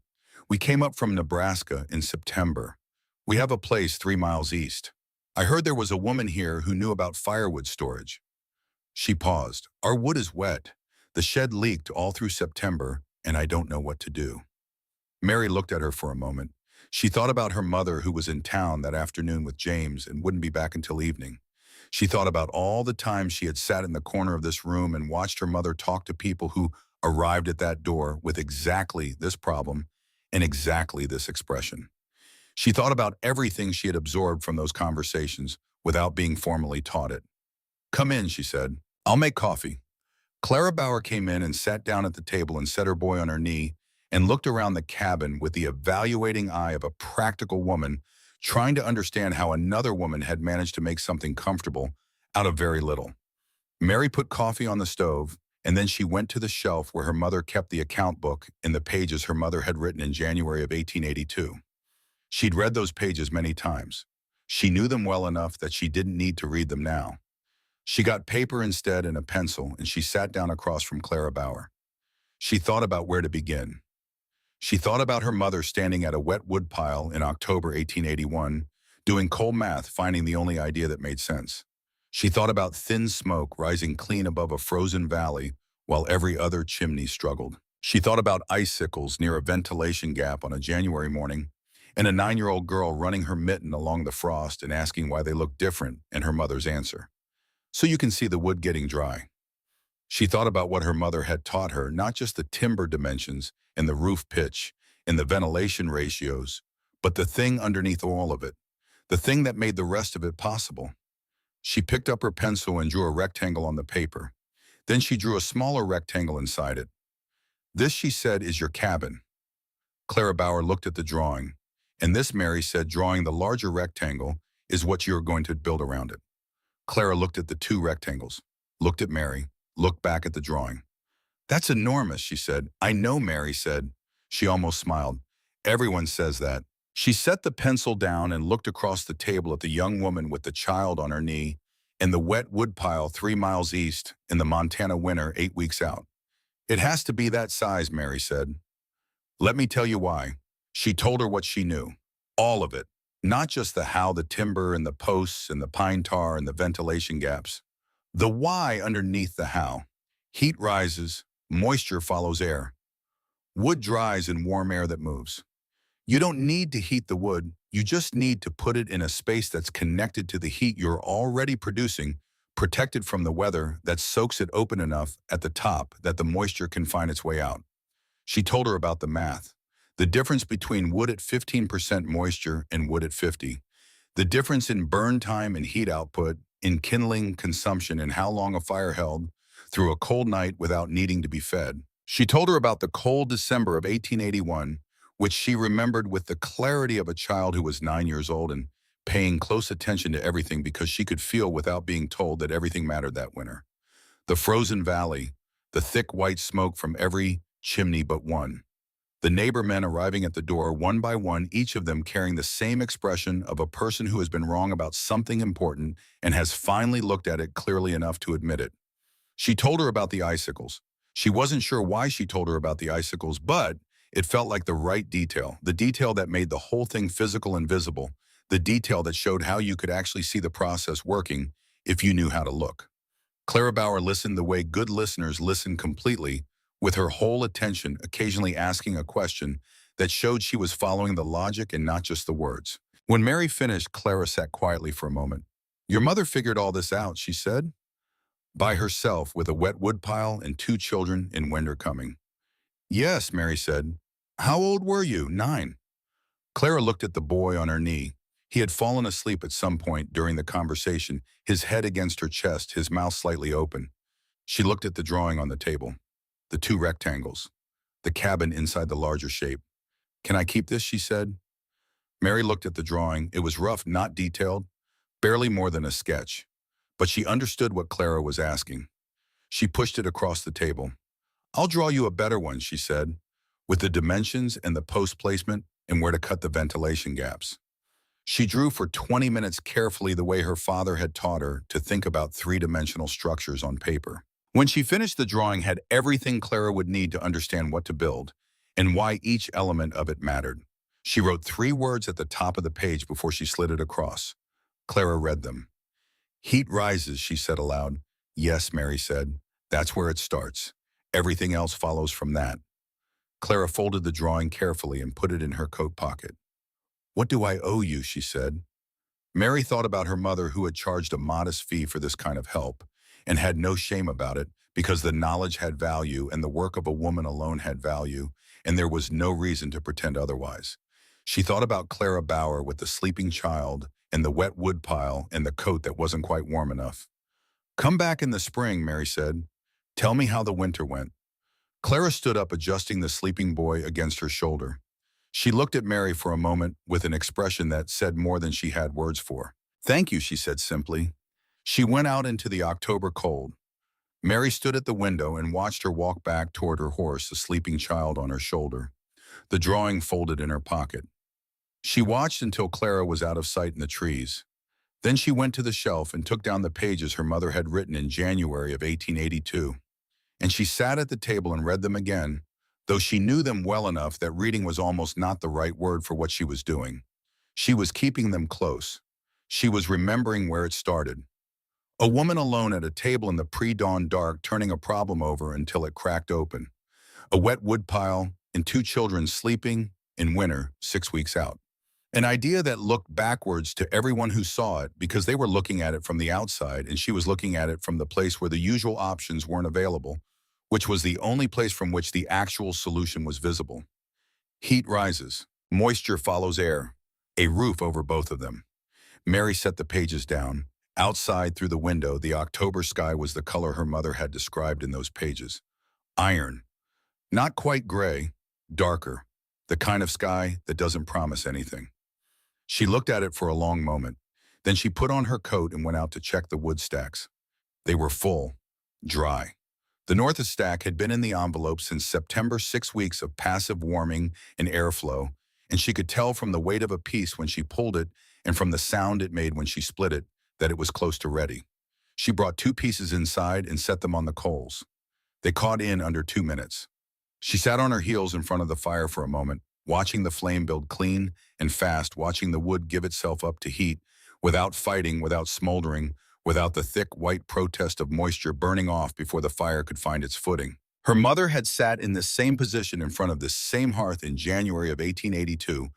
"We came up from Nebraska in September. We have a place 3 miles east. I heard there was a woman here who knew about firewood storage." She paused. "Our wood is wet. The shed leaked all through September, and I don't know what to do." Mary looked at her for a moment. She thought about her mother, who was in town that afternoon with James and wouldn't be back until evening. She thought about all the times she had sat in the corner of this room and watched her mother talk to people who arrived at that door with exactly this problem and exactly this expression. She thought about everything she had absorbed from those conversations without being formally taught it. "Come in," she said. "I'll make coffee." Clara Bauer came in and sat down at the table and set her boy on her knee and looked around the cabin with the evaluating eye of a practical woman trying to understand how another woman had managed to make something comfortable out of very little. Mary put coffee on the stove, and then she went to the shelf where her mother kept the account book in the pages her mother had written in January of 1882. She'd read those pages many times. She knew them well enough that she didn't need to read them now. She got paper instead and a pencil, and she sat down across from Clara Bauer. She thought about where to begin. She thought about her mother standing at a wet woodpile in October 1881, doing cold math, finding the only idea that made sense. She thought about thin smoke rising clean above a frozen valley while every other chimney struggled. She thought about icicles near a ventilation gap on a January morning, and a 9-year-old girl running her mitten along the frost and asking why they looked different, and her mother's answer: "So you can see the wood getting dry." She thought about what her mother had taught her, not just the timber dimensions and the roof pitch and the ventilation ratios, but the thing underneath all of it, the thing that made the rest of it possible. She picked up her pencil and drew a rectangle on the paper. Then she drew a smaller rectangle inside it. "This," she said, "is your cabin." Clara Bauer looked at the drawing. "And this," Mary said, drawing the larger rectangle, "is what you're going to build around it." Clara looked at the 2 rectangles, looked at Mary, looked back at the drawing. "That's enormous," she said. "I know," Mary said. She almost smiled. "Everyone says that." She set the pencil down and looked across the table at the young woman with the child on her knee and the wet woodpile 3 miles east in the Montana winter 8 weeks out. "It has to be that size," Mary said. "Let me tell you why." She told her what she knew. All of it. Not just the how, the timber and the posts and the pine tar and the ventilation gaps. The why underneath the how. Heat rises, moisture follows air. Wood dries in warm air that moves. You don't need to heat the wood, you just need to put it in a space that's connected to the heat you're already producing, protected from the weather that soaks it open enough at the top that the moisture can find its way out. She told her about the math. The difference between wood at 15% moisture and wood at 50. The difference in burn time and heat output, in kindling consumption and how long a fire held through a cold night without needing to be fed. She told her about the cold December of 1881, which she remembered with the clarity of a child who was 9 years old and paying close attention to everything because she could feel without being told that everything mattered that winter. The frozen valley, the thick white smoke from every chimney but one. The neighbor men arriving at the door one by one, each of them carrying the same expression of a person who has been wrong about something important and has finally looked at it clearly enough to admit it. She told her about the icicles. She wasn't sure why she told her about the icicles, but it felt like the right detail, the detail that made the whole thing physical and visible, the detail that showed how you could actually see the process working if you knew how to look. Clara Bauer listened the way good listeners listen completely, with her whole attention, occasionally asking a question that showed she was following the logic and not just the words. When Mary finished, Clara sat quietly for a moment. "Your mother figured all this out," she said. "By herself, with a wet woodpile and 2 children in winter coming." "Yes," Mary said. "How old were you?" "9." Clara looked at the boy on her knee. He had fallen asleep at some point during the conversation, his head against her chest, his mouth slightly open. She looked at the drawing on the table. The 2 rectangles. The cabin inside the larger shape. "Can I keep this?" she said. Mary looked at the drawing. It was rough, not detailed, barely more than a sketch. But she understood what Clara was asking. She pushed it across the table. "I'll draw you a better one," she said, "with the dimensions and the post placement and where to cut the ventilation gaps." She drew for 20 minutes carefully the way her father had taught her to think about 3-dimensional structures on paper. When she finished, the drawing had everything Clara would need to understand what to build and why each element of it mattered. She wrote 3 words at the top of the page before she slid it across. Clara read them. "Heat rises," she said aloud. "Yes," Mary said. "That's where it starts. Everything else follows from that." Clara folded the drawing carefully and put it in her coat pocket. "What do I owe you?" she said. Mary thought about her mother, who had charged a modest fee for this kind of help and had no shame about it because the knowledge had value and the work of a woman alone had value, and there was no reason to pretend otherwise. She thought about Clara Bauer with the sleeping child and the wet wood pile and the coat that wasn't quite warm enough. "Come back in the spring," Mary said. "Tell me how the winter went." Clara stood up, adjusting the sleeping boy against her shoulder. She looked at Mary for a moment with an expression that said more than she had words for. "Thank you," she said simply. She went out into the October cold. Mary stood at the window and watched her walk back toward her horse, a sleeping child on her shoulder, the drawing folded in her pocket. She watched until Clara was out of sight in the trees. Then she went to the shelf and took down the pages her mother had written in January of 1882. And she sat at the table and read them again, though she knew them well enough that reading was almost not the right word for what she was doing. She was keeping them close. She was remembering where it started. A woman alone at a table in the pre-dawn dark, turning a problem over until it cracked open. A wet woodpile and 2 children sleeping in winter 6 weeks out. An idea that looked backwards to everyone who saw it because they were looking at it from the outside and she was looking at it from the place where the usual options weren't available, which was the only place from which the actual solution was visible. Heat rises. Moisture follows air. A roof over both of them. Mary set the pages down. Outside, through the window, the October sky was the color her mother had described in those pages. Iron. Not quite gray, darker. The kind of sky that doesn't promise anything. She looked at it for a long moment. Then she put on her coat and went out to check the wood stacks. They were full, dry. The north stack had been in the envelope since September, 6 weeks of passive warming and airflow, and she could tell from the weight of a piece when she pulled it and from the sound it made when she split it that it was close to ready. She brought 2 pieces inside and set them on the coals. They caught in under 2 minutes. She sat on her heels in front of the fire for a moment, watching the flame build clean and fast, watching the wood give itself up to heat, without fighting, without smoldering, without the thick white protest of moisture burning off before the fire could find its footing. Her mother had sat in this same position in front of this same hearth in January of 1882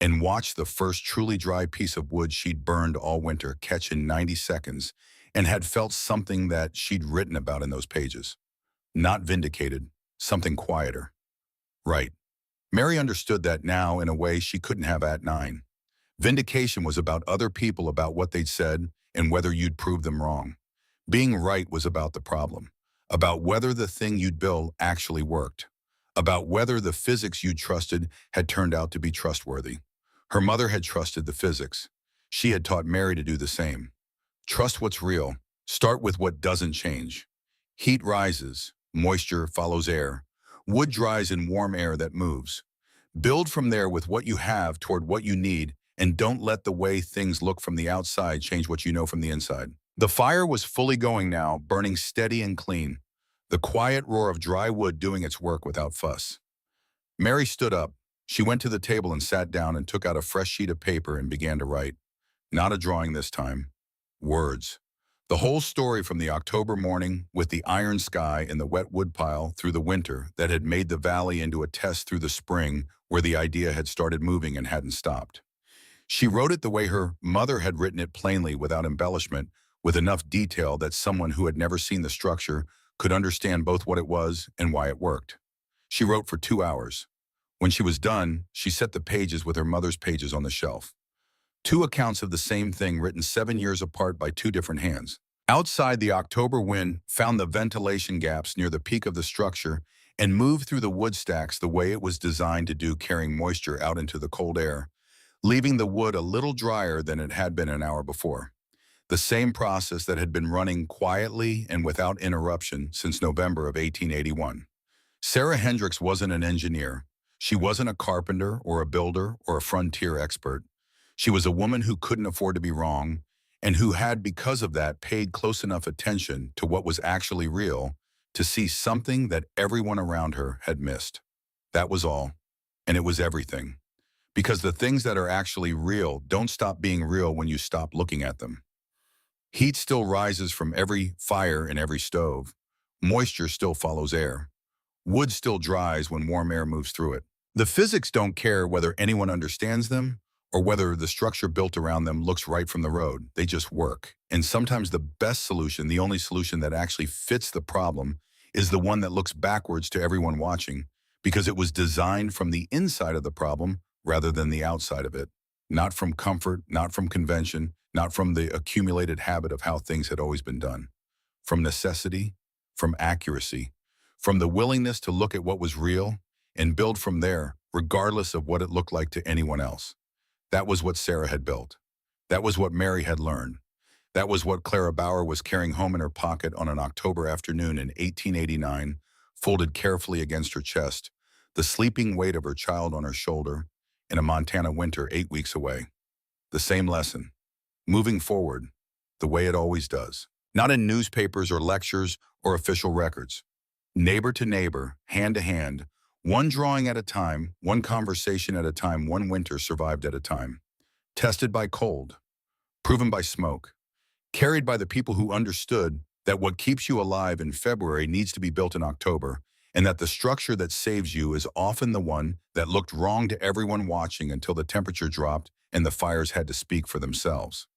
and watched the first truly dry piece of wood she'd burned all winter catch in 90 seconds and had felt something that she'd written about in those pages. Not vindicated, something quieter. Right. Mary understood that now in a way she couldn't have at 9. Vindication was about other people, about what they'd said, and whether you'd prove them wrong. Being right was about the problem, about whether the thing you'd built actually worked, about whether the physics you'd trusted had turned out to be trustworthy. Her mother had trusted the physics. She had taught Mary to do the same. Trust what's real. Start with what doesn't change. Heat rises, moisture follows air. Wood dries in warm air that moves. Build from there with what you have toward what you need, and don't let the way things look from the outside change what you know from the inside. The fire was fully going now, burning steady and clean, the quiet roar of dry wood doing its work without fuss. Mary stood up. She went to the table and sat down and took out a fresh sheet of paper and began to write. Not a drawing this time. Words. The whole story from the October morning with the iron sky and the wet woodpile through the winter that had made the valley into a test through the spring where the idea had started moving and hadn't stopped. She wrote it the way her mother had written it, plainly, without embellishment, with enough detail that someone who had never seen the structure could understand both what it was and why it worked. She wrote for 2 hours. When she was done, she set the pages with her mother's pages on the shelf. 2 accounts of the same thing written 7 years apart by 2 different hands. Outside, the October wind found the ventilation gaps near the peak of the structure and moved through the wood stacks the way it was designed to do, carrying moisture out into the cold air, leaving the wood a little drier than it had been an hour before. The same process that had been running quietly and without interruption since November of 1881. Sarah Hendricks wasn't an engineer. She wasn't a carpenter or a builder or a frontier expert. She was a woman who couldn't afford to be wrong, and who had, because of that, paid close enough attention to what was actually real to see something that everyone around her had missed. That was all, and it was everything. Because the things that are actually real don't stop being real when you stop looking at them. Heat still rises from every fire in every stove. Moisture still follows air. Wood still dries when warm air moves through it. The physics don't care whether anyone understands them or whether the structure built around them looks right from the road. They just work. And sometimes the best solution, the only solution that actually fits the problem, is the one that looks backwards to everyone watching, because it was designed from the inside of the problem rather than the outside of it. Not from comfort, not from convention, not from the accumulated habit of how things had always been done. From necessity, from accuracy, from the willingness to look at what was real and build from there, regardless of what it looked like to anyone else. That was what Sarah had built. That was what Mary had learned. That was what Clara Bauer was carrying home in her pocket on an October afternoon in 1889, folded carefully against her chest, the sleeping weight of her child on her shoulder, in a Montana winter 8 weeks away. The same lesson. Moving forward, the way it always does. Not in newspapers or lectures or official records. Neighbor to neighbor, hand to hand, one drawing at a time, one conversation at a time, one winter survived at a time. Tested by cold, proven by smoke, carried by the people who understood that what keeps you alive in February needs to be built in October, and that the structure that saves you is often the one that looked wrong to everyone watching until the temperature dropped and the fires had to speak for themselves.